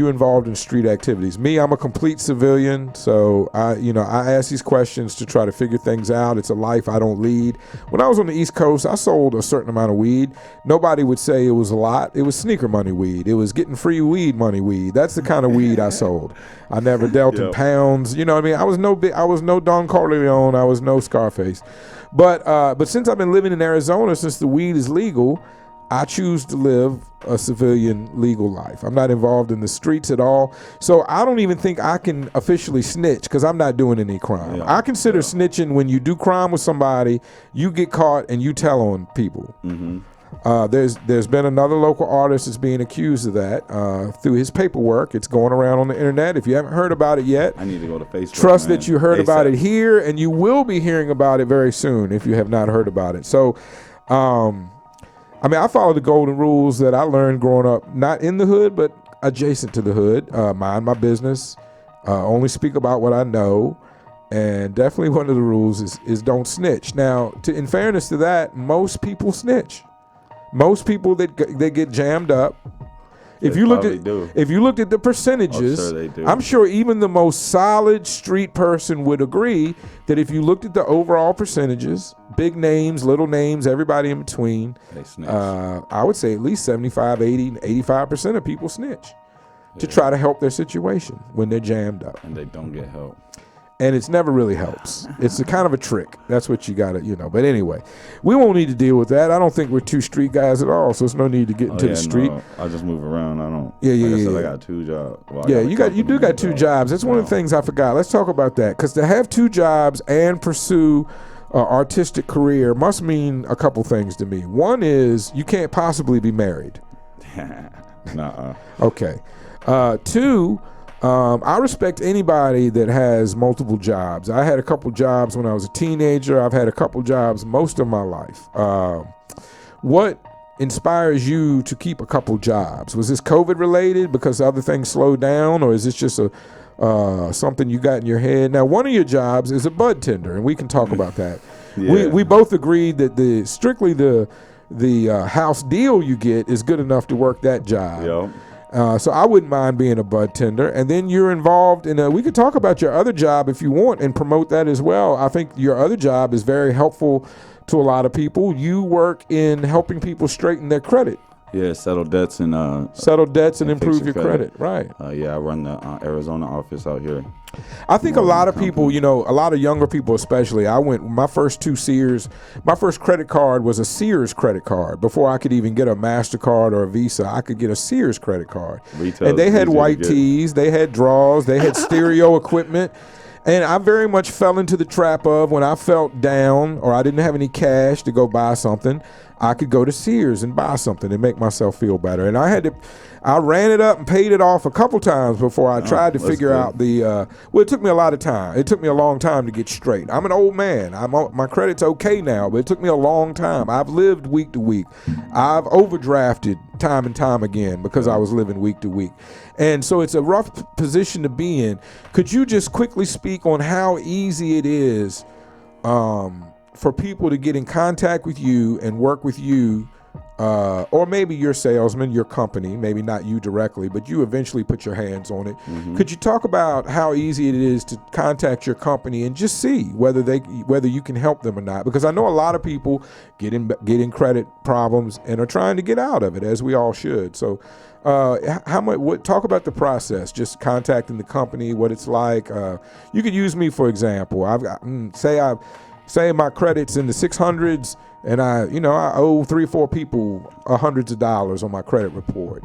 involved in street activities? Me, I'm a complete civilian, so I ask these questions to try to figure things out. It's a life I don't lead. When I was on the East Coast, I sold a certain amount of weed. Nobody would say it was a lot. It was sneaker money weed. It was getting free weed money weed. That's the kind of weed I sold. I never dealt in pounds. You know what I mean? I was no Don Corleone. I was no Scarface. But since I've been living in Arizona, since the weed is legal, I choose to live a civilian legal life. I'm not involved in the streets at all. So I don't even think I can officially snitch because I'm not doing any crime. I consider snitching when you do crime with somebody, you get caught and you tell on people. Mm-hmm. There's been another local artist that's being accused of that through his paperwork. It's going around on the internet. If you haven't heard about it yet, I need to go to Facebook. Trust that you heard about it here, and you will be hearing about it very soon if you have not heard about it. So, I follow the golden rules that I learned growing up, not in the hood, but adjacent to the hood. Mind my business, only speak about what I know, and definitely one of the rules is don't snitch. Now, in fairness to that, most people snitch. Most people that get jammed up. If you looked at the percentages, I'm sure they do. I'm sure even the most solid street person would agree that if you looked at the overall percentages, big names, little names, everybody in between, they snitch. I would say at least 75, 80, 85% of people snitch to try to help their situation when they're jammed up. And they don't get help. And it's never really helps. It's a kind of a trick. That's what you got to, But anyway, we won't need to deal with that. I don't think we're two street guys at all, so there's no need to get into the street. No. I just move around. I don't. I I got 2 jobs. Well, you do got 2 jobs. That's one of the things I forgot. Let's talk about that, because to have 2 jobs and pursue an artistic career must mean a couple things to me. One is you can't possibly be married. Nuh-uh. Okay. 2. I respect anybody that has multiple jobs. I had a couple jobs when I was a teenager. I've had a couple jobs most of my life. What inspires you to keep a couple jobs? Was this COVID related because other things slowed down, or is this just something you got in your head? Now, one of your jobs is a bud tender, and we can talk about that. Yeah. We both agreed that the house deal you get is good enough to work that job. Yep. So I wouldn't mind being a bud tender. And then you're involved in we could talk about your other job if you want and promote that as well. I think your other job is very helpful to a lot of people. You work in helping people straighten their credit. Yeah, settle debts and improve your credit. Right. I run the Arizona office out here. I think a lot of people, a lot of younger people especially, my first credit card was a Sears credit card. Before I could even get a MasterCard or a Visa, I could get a Sears credit card. And they had white tees, they had drawers, they had stereo equipment. And I very much fell into the trap of when I felt down or I didn't have any cash to go buy something, I could go to Sears and buy something and make myself feel better. And I ran it up and paid it off a couple times before I tried to figure out it took me a lot of time. It took me a long time to get straight. I'm an old man. My credit's okay now, but it took me a long time. I've lived week to week. I've overdrafted time and time again because I was living week to week. And so it's a rough position to be in. Could you just quickly speak on how easy it is for people to get in contact with you and work with you, or maybe your salesman, your company, maybe not you directly, but you eventually put your hands on it. Mm-hmm. Could you talk about how easy it is to contact your company and just see whether you can help them or not? Because I know a lot of people get in credit problems and are trying to get out of it, as we all should. So talk about the process, just contacting the company, what it's like. You could use me, for example. I've got, say my credit's in the 600s and I owe 3 or 4 people hundreds of dollars on my credit report.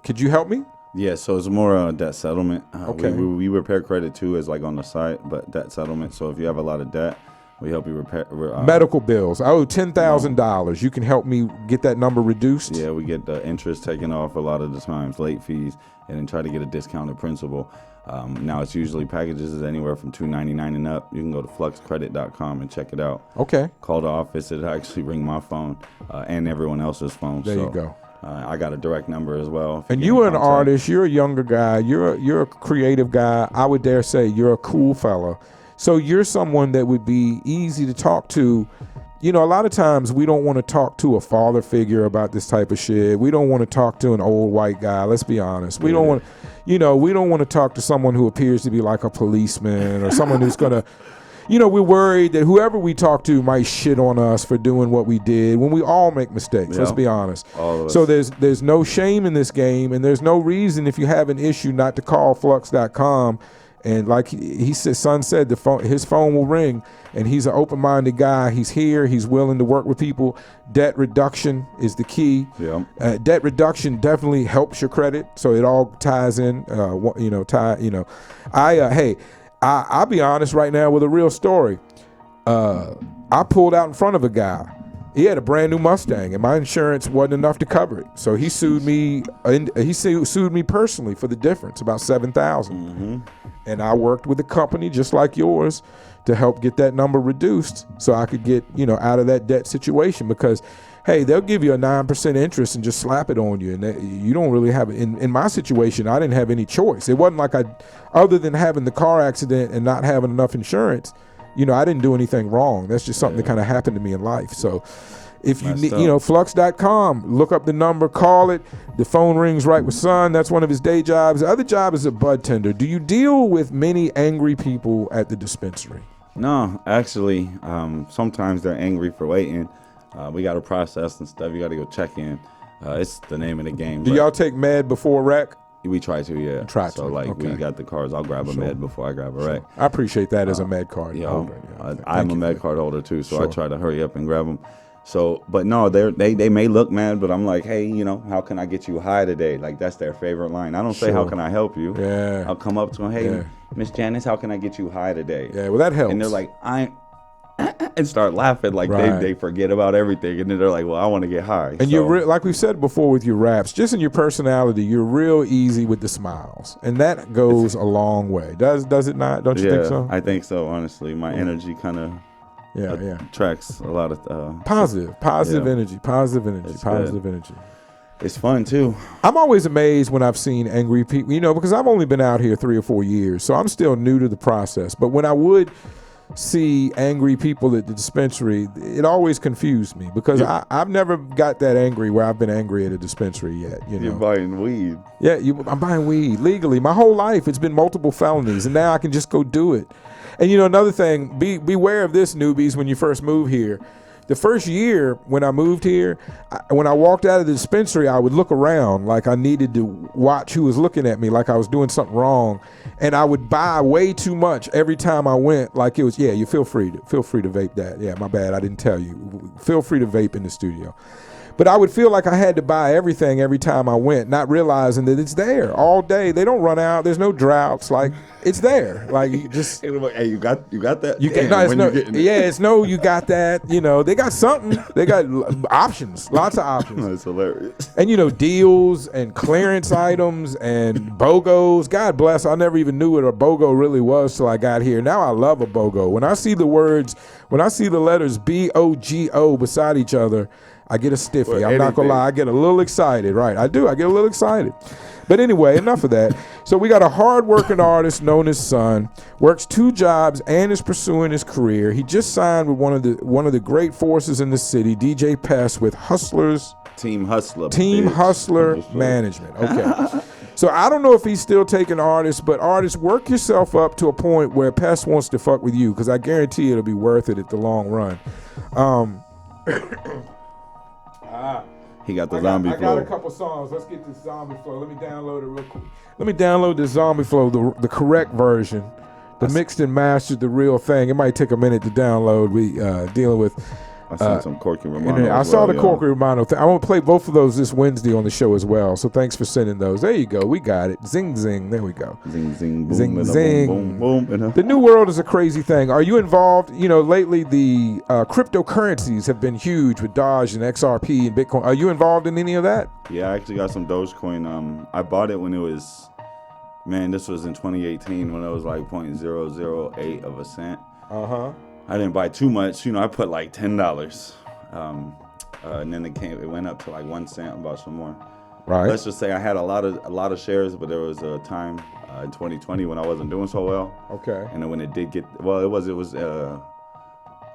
Could you help me? Yeah, so it's more debt settlement. Okay. We repair credit too, as like on the side, but debt settlement. So if you have a lot of debt, we help you repair. Medical bills. I owe $10,000. You can help me get that number reduced? Yeah, we get the interest taken off a lot of the times, late fees, and then try to get a discounted principal. Now it's usually packages is anywhere from $299 and up. You can go to fluxcredit.com and check it out. Okay. Call the office. It'll actually ring my phone and everyone else's phone. There you go. I got a direct number as well. And you are an artist. You're a younger guy. You're a creative guy. I would dare say you're a cool fella. So you're someone that would be easy to talk to. You know, a lot of times we don't want to talk to a father figure about this type of shit. We don't want to talk to an old white guy. Let's be honest. We don't want, we don't want to talk to someone who appears to be like a policeman or someone who's going to, we're worried that whoever we talk to might shit on us for doing what we did when we all make mistakes. Let's be honest. So there's no shame in this game, and there's no reason if you have an issue not to call flux.com. And like he said, Son said, his phone will ring, and he's an open-minded guy. He's here. He's willing to work with people. Debt reduction is the key. Yeah. Debt reduction definitely helps your credit, so it all ties in. I'll be honest right now with a real story. I pulled out in front of a guy. He had a brand new Mustang, and my insurance wasn't enough to cover it. So he sued me. He sued me personally for the difference, about $7,000. Mm-hmm. And I worked with a company just like yours to help get that number reduced, so I could get out of that debt situation. Because, hey, they'll give you a 9% interest and just slap it on you, and you don't really have it. In my situation, I didn't have any choice. It wasn't like other than having the car accident and not having enough insurance. I didn't do anything wrong. That's just something that kind of happened to me in life. So if you need, flux.com, look up the number, call it. The phone rings right with Son. That's one of his day jobs. The other job is a bud tender. Do you deal with many angry people at the dispensary? No, actually, sometimes they're angry for waiting. We got to process and stuff. You got to go check in. It's the name of the game. Do y'all take med before rec? We try to, yeah. We got the cards. I'll grab a med before I grab a rec. I appreciate that as a med card holder. I'm a med card holder too, so I try to hurry up and grab them. So, but no, they may look mad, but I'm like, hey, how can I get you high today? Like, that's their favorite line. I don't say, how can I help you? Yeah. I'll come up to them, hey, Miss Janice, how can I get you high today? Yeah, well, that helps. And they're like, and start laughing like they forget about everything, and then they're like, well, I want to get high. And you're like we've said before with your raps, just in your personality, you're real easy with the smiles, and that goes a long way. Does it not? Don't you think so? I think so. Honestly, my energy kind of attracts a lot of positive energy. Positive energy. It's fun too. I'm always amazed when I've seen angry people, because I've only been out here 3 or 4 years, so I'm still new to the process. But when I would see angry people at the dispensary, it always confused me, because I've never got that angry where I've been angry at a dispensary yet. You're buying weed. Yeah, I'm buying weed legally. My whole life it's been multiple felonies, and now I can just go do it. And another thing, beware of this, newbies, when you first move here. The first year when I moved here, when I walked out of the dispensary, I would look around like I needed to watch who was looking at me, like I was doing something wrong. And I would buy way too much every time I went. Like it was, you feel free to vape that. Yeah, my bad, I didn't tell you. Feel free to vape in the studio. But I would feel like I had to buy everything every time I went, not realizing that it's there all day. They don't run out. There's no droughts. Like, it's there. Like, you just... Hey, you got that? You got that. They got something. They got options. Lots of options. That's hilarious. And, deals and clearance items and BOGOs. God bless. I never even knew what a BOGO really was till I got here. Now I love a BOGO. When I see the letters BOGO beside each other, I get a stiffy. I'm not gonna lie. I get a little excited. Right, I do. I get a little excited. But anyway, enough of that. So we got a hard-working artist known as Son. Works 2 jobs and is pursuing his career. He just signed with one of the great forces in the city, DJ Pest, with Hustlers. Team Hustler Management. Okay. So I don't know if he's still taking artists, but artists, work yourself up to a point where Pest wants to fuck with you, because I guarantee it'll be worth it at the long run. He got the zombie flow. I got a couple songs. Let's get this zombie flow. Let me download it real quick. Let me download the zombie flow, the correct version, the mixed and mastered, the real thing. It might take a minute to download. We dealing with I seen some Corky Romano. And I saw the Corky Romano thing. I want to play both of those this Wednesday on the show as well. So thanks for sending those. There you go. We got it. Zing, zing. There we go. Zing, zing, boom, zing, and zing. Boom, boom, boom, The new world is a crazy thing. Are you involved? You know, lately the cryptocurrencies have been huge with Doge and XRP and Bitcoin. Are you involved in any of that? Yeah, I actually got some Dogecoin. I bought it when it was, man, this was in 2018 when it was like 0.008 of a cent. I didn't buy too much. You know, I put like $10. And then it went up to like 1 cent, about some more. Right. Let's just say I had a lot of shares, but there was a time in 2020 when I wasn't doing so well. Okay. And then when it did get, well, it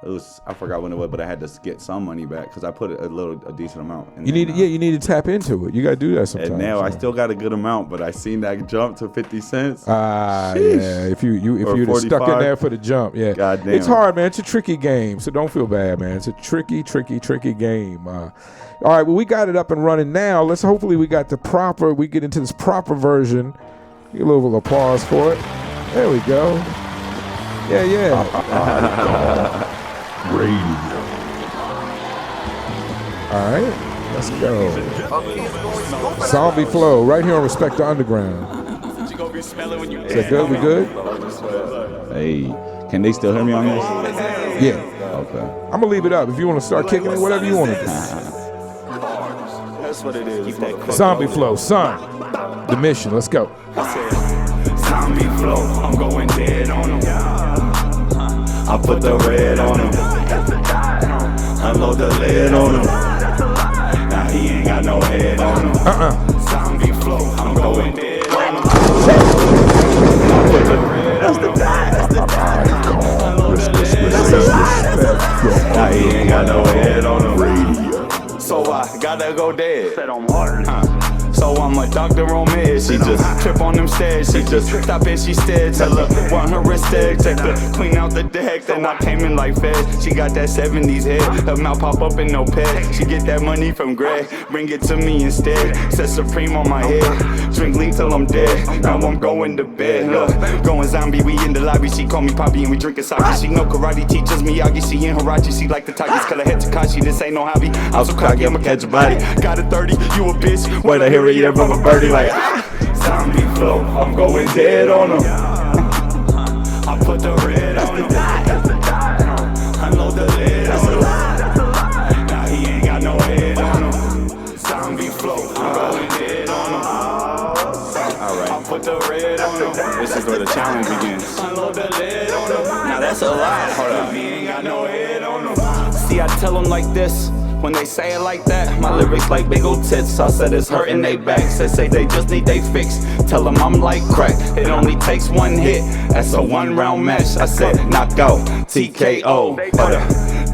was I forgot when it was, but I had to get some money back because I put a decent amount. And you need to tap into it. You got to do that sometimes. And now I still got a good amount, but I seen that jump to 50 cents. Yeah. If you'd stuck in there for the jump, yeah. God damn. It's hard, man. It's a tricky game, so don't feel bad, man. It's a tricky game. All right, well, we got it up and running now. Hopefully we get into this proper version. Get a little applause for it. There we go. Yeah. Radio. All right, let's go. Zombie Flow, right here on Respect the Underground. Is that good? We good? Hey, can they still hear me on this? Yeah. Okay. I'm gonna leave it up. If you want to start kicking it, whatever you want to do. That's what it is. Zombie Flow, son. Themission, let's go. Zombie Flow, I'm going dead on him. I put the red on him. Unload the lid on him. Now he ain't got no head on him. Zombie Flow, I'm going dead on him. I put the red on him. Now he ain't got no head on him. So I gotta go dead. Said I'm hard. So I'm a doctor on meds. She just trip on them stairs. She just stop and she stared. Tell her want her wrist deck. Take the clean out the deck. Then I came in like feds. She got that 70s head. Her mouth pop up in no pet. She get that money from Greg. Bring it to me instead. Set Supreme on my head. Drink lean till I'm dead. Now I'm going to bed. Look, going zombie. We in the lobby. She call me Poppy and we drinking sake. She know karate. Teaches Miyagi. She in Hirachi. She like the Tigers. Color head Takashi. This ain't no hobby. I'm so cocky. I'ma catch a body. Got a 30. You a bitch. Wait to hear it. Yeah, from a birdie like Zombie Flow, I'm going dead on him. I put the red on him. Unload the lid on him. Now he ain't got no head on him. Zombie Flow, I'm going dead on him. Alright, I put the red on him. This is where the challenge begins. Unload the lid on him. Now that's a lie. Hold up. He ain't got no head on him. See, I tell him like this. When they say it like that, my lyrics like big old tits. I said it's hurting they backs. They say they just need they fix. Tell them I'm like crack. It only takes one hit. That's a 1-round match. I said knockout, TKO.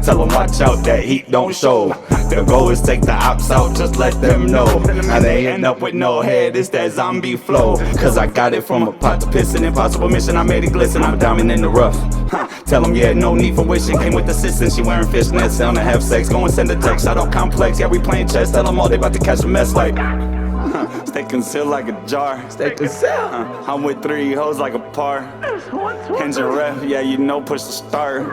Tell them watch out, that heat don't show. The goal is take the ops out, just let them know. Now they end up with no head, it's that zombie flow. Cause I got it from a pot to piss, an impossible mission, I made it glisten. I'm a diamond in the rough. Tell them yeah, no need for wishing. Came with assistance, she wearing fishnets, sound to have sex. Go and send a text, out complex. Yeah, we playing chess, tell them all they about to catch a mess like stay concealed like a jar. Stay concealed. I'm with 3 hoes like a par. Hands your ref, yeah, you know, push the start.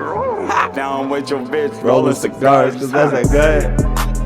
Down with your bitch, rolling cigars, cause that's that good.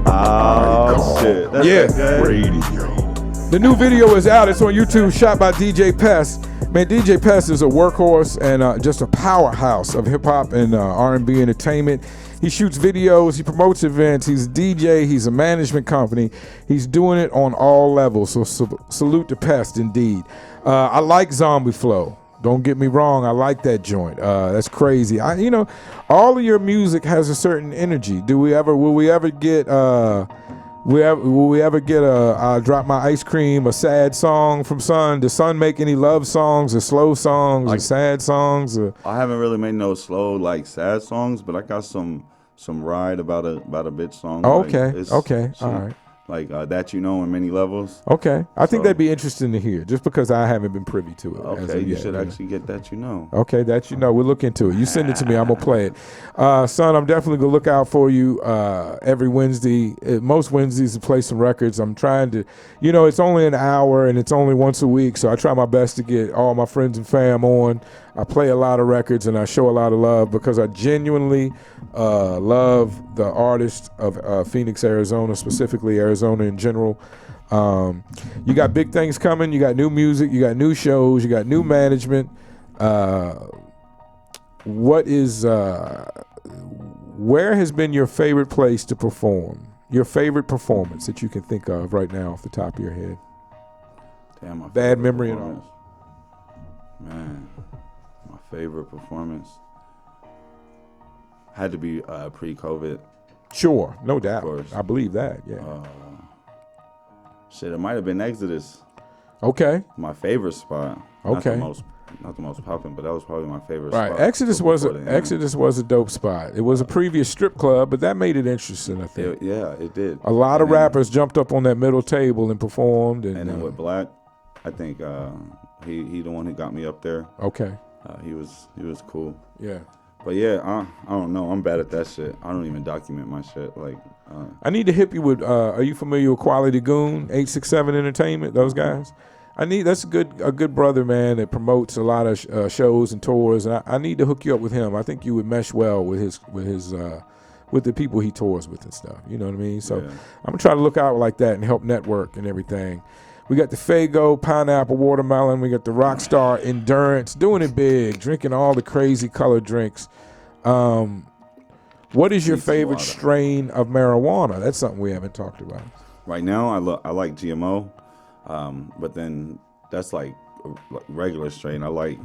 Oh shit, that's that good. Radio. The new video is out. It's on YouTube, shot by DJ Pest. Man, DJ Pest is a workhorse and just a powerhouse of hip hop and R&B entertainment. He shoots videos, he promotes events, he's a DJ, he's a management company. He's doing it on all levels, so salute to Pest indeed. I like Zombie Flow. Don't get me wrong, I like that joint. That's crazy. All of your music has a certain energy. Will we ever get a Drop My Ice Cream, a sad song from Son? Does Son make any love songs or slow songs or sad songs? I haven't really made no slow like sad songs, but I got some ride about a bitch song. Oh, okay, okay, all right. like That You Know in Many Levels. Okay. I think So- that'd be interesting to hear, just because I haven't been privy to it. as Okay, of you yet, should know. actually get That You Know. Okay, That You Know. We'll look into it. You send it to me. I'm going to play it. Son, I'm definitely going to look out for you every Wednesday. Most Wednesdays to play some records. I'm trying to, it's only an hour and it's only once a week, so I try my best to get all my friends and fam on. I play a lot of records and I show a lot of love because I genuinely love the artists of Phoenix, Arizona, specifically Arizona in general. You got big things coming. You got new music. You got new shows. You got new management. Where has been your favorite place to perform? Your favorite performance that you can think of right now off the top of your head? Damn, my Bad favorite memory at all. performance. Man, my favorite performance had to be pre-COVID. Sure, no doubt. course. I believe that. Yeah. Shit, it might have been Exodus. Okay. My favorite spot. Okay. Not the most popping, but that was probably my favorite Right. spot. Exodus was before the end. a dope spot. It was a previous strip club, but that made it interesting. I think It did. a lot of And then- rappers jumped up on that middle table and performed. And And then with Black, I think he the one who got me up there. okay. He was cool. Yeah. But yeah, I don't know. I'm bad at that shit. I don't even document my shit. Like, I need to hit you with. Are you familiar with Quality Goon, 867 Entertainment? Those guys. That's a good brother, man, that promotes a lot of shows and tours. And I need to hook you up with him. I think you would mesh well with the people he tours with and stuff. You know what I mean? So Yeah. I'm gonna try to look out like that and help network and everything. We got the Faygo, pineapple, watermelon. We got the Rockstar Endurance, doing it big, drinking all the crazy colored drinks. What is your Need some favorite water. strain of marijuana? That's something we haven't talked about. right now, I like GMO, but then that's like a regular strain. I like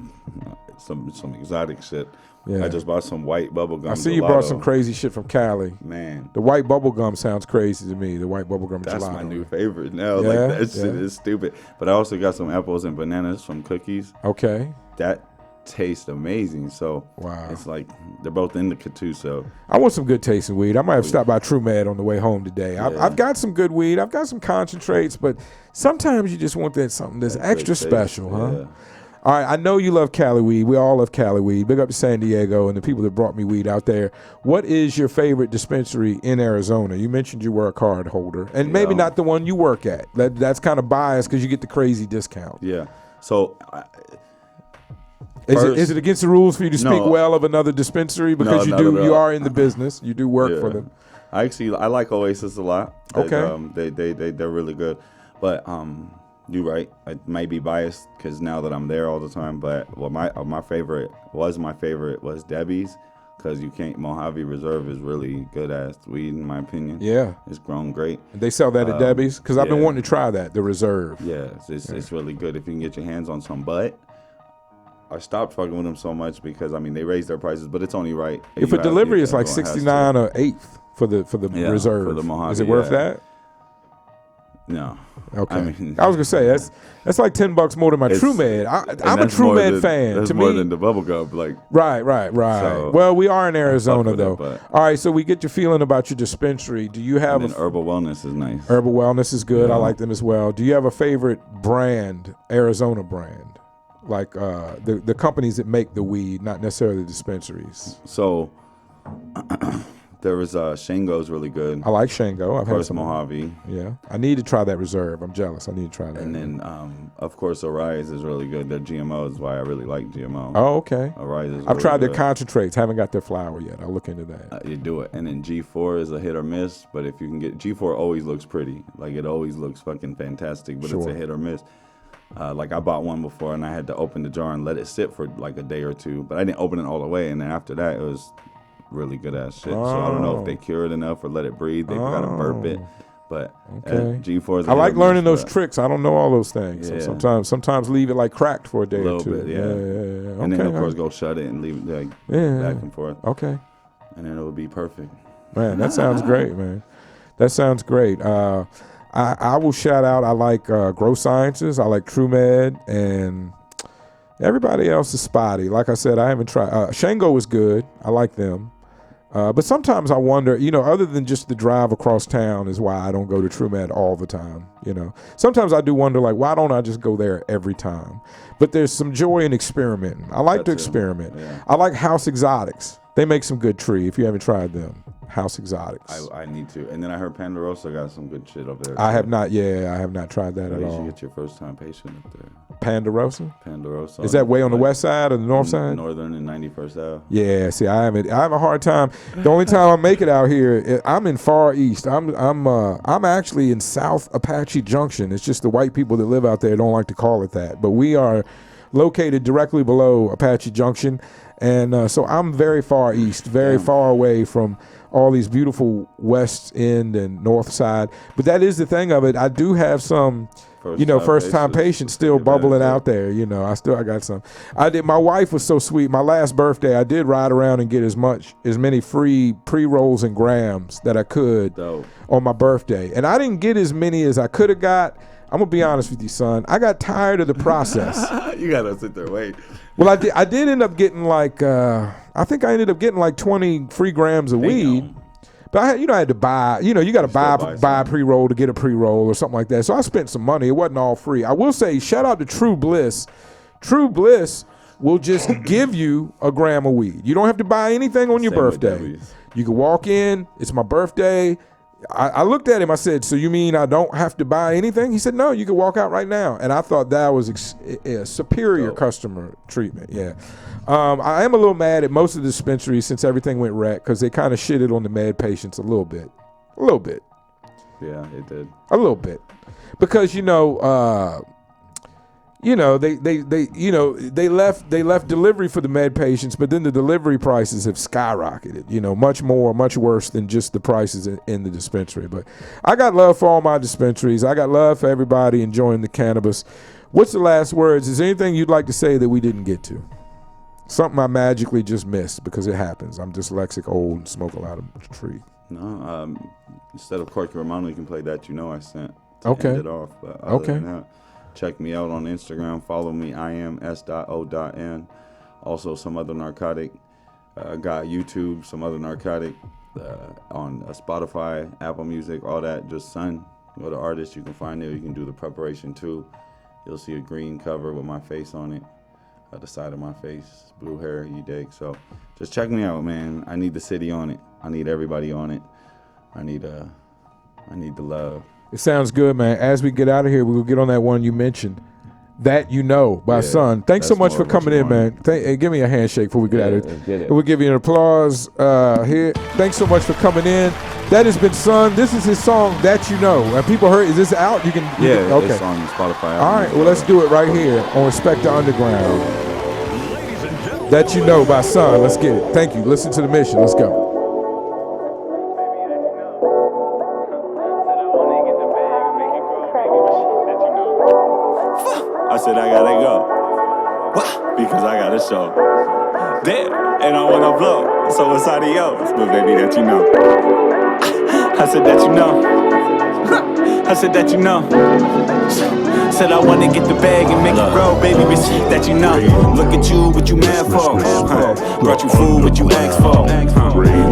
some exotic shit. Yeah. I just bought some white bubblegum. I see you brought some crazy shit from Cali. Man, The white bubblegum sounds crazy to me. The white bubblegum that's gelato. my new favorite now. Yeah, Like that shit yeah. is stupid. But I also got some apples and bananas from Cookies. Okay. That tastes amazing. So Wow. it's like they're both indica too. So I want some good tasting weed. I might have stopped by True Med on the way home today. I've got some good weed. I've got some concentrates, but sometimes you just want something that's that extra good taste, special, huh? yeah. All right, I know you love Cali weed. We all love Cali weed. Big up to San Diego and the people that brought me weed out there. What is your favorite dispensary in Arizona? You mentioned you were a card holder, and maybe Yeah. not the one you work at. That's kind of biased because you get the crazy discount. Yeah. So Is it against the rules for you to speak No. well of another dispensary because No, not at you all. are in the business, you do work for Yeah. them? I like Oasis a lot. Okay. They're really good. But you're right. I might be biased because now that I'm there all the time. But my favorite was Debbie's, because Mojave Reserve is really good ass weed in my opinion. Yeah. It's grown great. They sell that at Debbie's because I've been yeah. wanting to try that, the Reserve. Yeah, it's really good if you can get your hands on some. But I stopped fucking with them so much because they raised their prices, but it's only right. If a delivery is like everyone has to. 69 or 8th for the Yeah, Reserve, for the Mojave, is it worth yeah. that? No. Okay. I I, mean- was gonna say that's like $10 more than my It's- True Med. and I'm a that's True more Med than- fan. That's To more me, than the bubblegum. Like, right. So, Well, we are in Arizona with though. it, but- All right, so we get your feeling about your dispensary. Do you have and then a Herbal Wellness is nice. Herbal Wellness is good. I Yeah. like them as well. Do you have a favorite brand, Arizona brand? Like the companies that make the weed, not necessarily the dispensaries. So there was Shango's really good. I like Shango. I've Of had course, some. Mojave. Yeah, I need to try that Reserve. I'm jealous. I need to try that. And then, of course, Arise is really good. Their GMO is why I really like GMO. Oh, okay. Arise is I've really tried their good. concentrates. Haven't got their flour yet. I'll look into that. You do it. And then G4 is a hit or miss, but if you can get G4 always looks pretty. Like, it always looks fucking fantastic, but it's Sure. a hit or miss. Like, I bought one before and I had to open the jar and let it sit for like a day or two, but I didn't open it all the way. And then after that, it was really good ass shit. So I don't know if they cure it enough or let it breathe. They gotta burp it. But Okay. G4 is a I hit like or learning miss, those but tricks. I don't know all those things. Yeah. So sometimes leave it like cracked for a day a or little two. bit, yeah. Okay. And then, of course, go shut it and leave it like Yeah. back and forth. Okay. And then it would be perfect. Man, that sounds great, man. That sounds great. I will shout out. I like Grow Sciences. I like True Med, and everybody else is spotty. Like I said, I haven't tried. Shango is good. I like them. But sometimes I wonder, other than just the drive across town is why I don't go to TrueMed all the time, Sometimes I do wonder, like, why don't I just go there every time? But there's some joy in experimenting. I like to experiment. Yeah. I like House Exotics. They make some good tree, if you haven't tried them. House Exotics. I need to. And then I heard Ponderosa got some good shit over there. I have not tried that at You all. should get your first time patient up there. Ponderosa? Ponderosa. Is that way on the west side or the north side? Northern and 91st Ave. Yeah, see, I have a hard time. The only time I make it out here, I'm in far east. I'm actually in South Apache Junction. It's just the white people that live out there don't like to call it that. But we are located directly below Apache Junction, and so I'm very far east, very far away from all these beautiful west end and north side. But that is the thing of it. I do have some first time patients still bubbling out there. I got some. My wife was so sweet. My last birthday, I did ride around and get as many free pre-rolls and grams that I could on my birthday. And I didn't get as many as I could have got. I'm gonna be honest with you, son. I got tired of the process. You gotta sit there, wait. Well, I did end up getting I think I ended up getting 20 free grams of weed. But I had to buy, you got to buy a pre-roll to get a pre-roll or something like that. So I spent some money. It wasn't all free. I will say, shout out to True Bliss. True Bliss will just give you a gram of weed. You don't have to buy anything on your birthday. You can walk in. It's my birthday. I looked at him. I said, so you mean I don't have to buy anything? He said, no, you can walk out right now. And I thought that was superior customer treatment. Yeah. I am a little mad at most of the dispensaries since everything went wreck because they kind of shitted on the med patients a little bit. Yeah, it did. A little bit. Because, they left delivery for the med patients, but then the delivery prices have skyrocketed, much worse than just the prices in the dispensary. But I got love for all my dispensaries. I got love for everybody enjoying the cannabis. What's the last words? Is there anything you'd like to say that we didn't get to? Something I magically just missed because it happens. I'm dyslexic, old, and smoke a lot of tree. No, instead of Corky Romano, you can play That You Know I Sent to Okay. end it off. But other than that, check me out on Instagram. Follow me. I am S.O.N. Also, Some Other Narcotic. Got YouTube, Some Other Narcotic. On Spotify, Apple Music, all that. Just Son. Go to artists. You can find it. You can do the preparation too. You'll see a green cover with my face on it. The side of my face, blue hair, you dig. So just check me out, man. I need the city on it. I need everybody on it. I need the love. It sounds good, man. As we get out of here, we'll get on that one you mentioned, That You Know by Son. Thanks so much for coming in, man. Hey, give me a handshake before we get out of here. We'll give you an applause here. Thanks so much for coming in. That has been Son. This is his song, That You Know. And people heard, is this out? You can. It's on Spotify. All right, well, let's do it right here on Respect the Underground. That You Know by Son. Let's get it. Thank you. Listen to the mission. Let's go. I said I gotta go, because I got a show. Damn, and I wanna blow, so it's adios, but baby, that you know. I said that you know. I said that you know. Said I wanna get the bag and make it grow, baby, bitch, that you know. Look at you, what you mad for? Brought you food, what you asked for?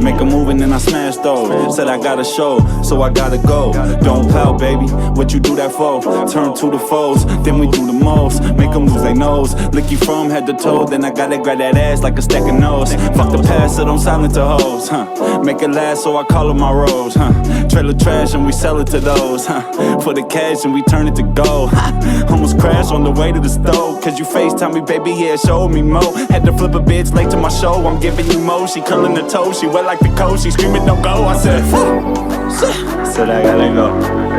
Make a move and then I smash those. Said I got a show, so I gotta go. Don't pout, baby, what you do that for? Turn to the foes, then we do the most. Make them lose their nose, lick you from head to toe. Then I gotta grab that ass like a stack of nose. Fuck the past, so don't silence the hoes, Make it last, so I call them my rose, Trailer trash and we sell it to those, For the cash and we turn it to gold, Almost crashed on the way to the stove. Cause you FaceTime me, baby, yeah, showed me more. Had to flip a bitch late to my show, I'm giving you more. She curling her toes, she wet like the coast. She screaming, don't go, I said, said I gotta go.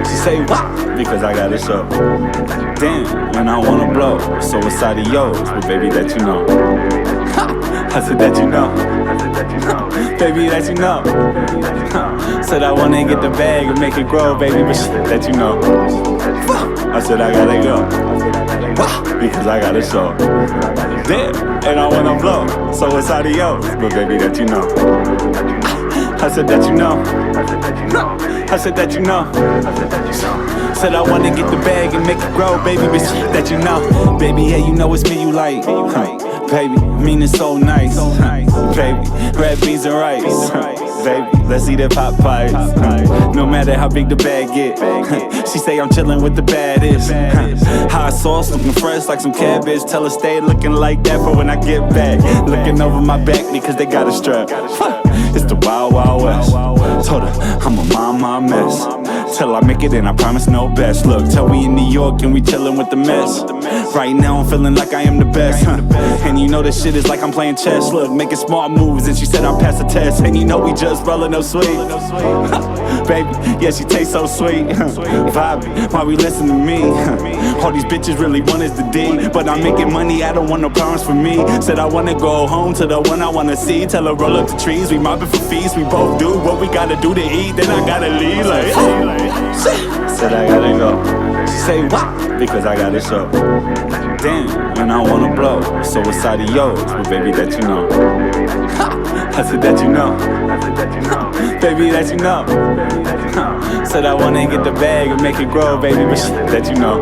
She say, what? Because I got a show. Damn, and I wanna blow, so it's adios, but baby, that you know. I said that you know. Baby, that you know. Said I wanna get the bag and make it grow, baby, but that you know. I said I gotta go, because I got a show. Damn, and I wanna blow, so it's adios, but baby, that you know. I said that you know. I said that you know. Said I wanna get the bag and make it grow, baby, bitch, that you know. Baby, yeah, you know it's me you like. Baby, mean it's so nice. Baby, red beans and rice. Baby, let's eat at Popeyes. No matter how big the bag get. She say I'm chillin' with the baddest. Hot sauce looking fresh like some cabbage. Tell her stay looking like that for when I get back. Looking over my back because they got a strap. It's the Wild Wild West. Told her I'ma mind my mess till I make it and I promise no best. Look, tell we in New York and we chillin' with the mess. Right now I'm feeling like I am the best, and you know this shit is like I'm playing chess. Look, making smart moves and she said I'll pass the test. And you know we just rollin' up sweet. Baby, yeah, she tastes so sweet. Vibey, why we listen to me? All these bitches really want is the D, but I'm making money, I don't want no problems for me. Said I wanna go home to the one I wanna see. Tell her roll up the trees, we mobbing for fees. We both do what we gotta do to eat, then I gotta leave like said I gotta go. She say what? Because I gotta show. Damn, and I wanna blow. So what's side of yours? But baby, that you know. I said that you know. Baby, that you know. Said I wanna get the bag and make it grow, baby, but that you know.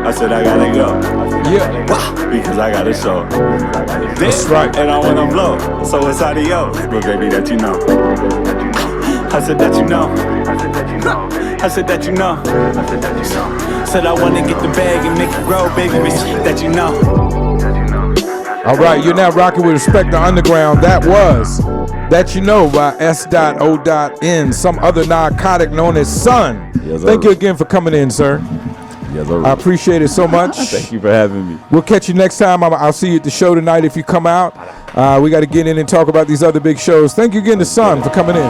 I said I gotta go. Yeah. Because I gotta show. That's right. And I wanna blow. So what's side of yours? But baby, that you know. I said that you know. I said that you know. Said I wanna get the bag and make it grow, baby, bitch, that you know. All right, you're now rocking with Respect the Underground. That was That You Know by S.O.N. Some Other Narcotic known as Son. Yes, Thank you again for coming in, sir. Yes, sir. I appreciate it so much. Thank you for having me. We'll catch you next time. I'll see you at the show tonight if you come out. We got to get in and talk about these other big shows. Thank you again to Son for coming in.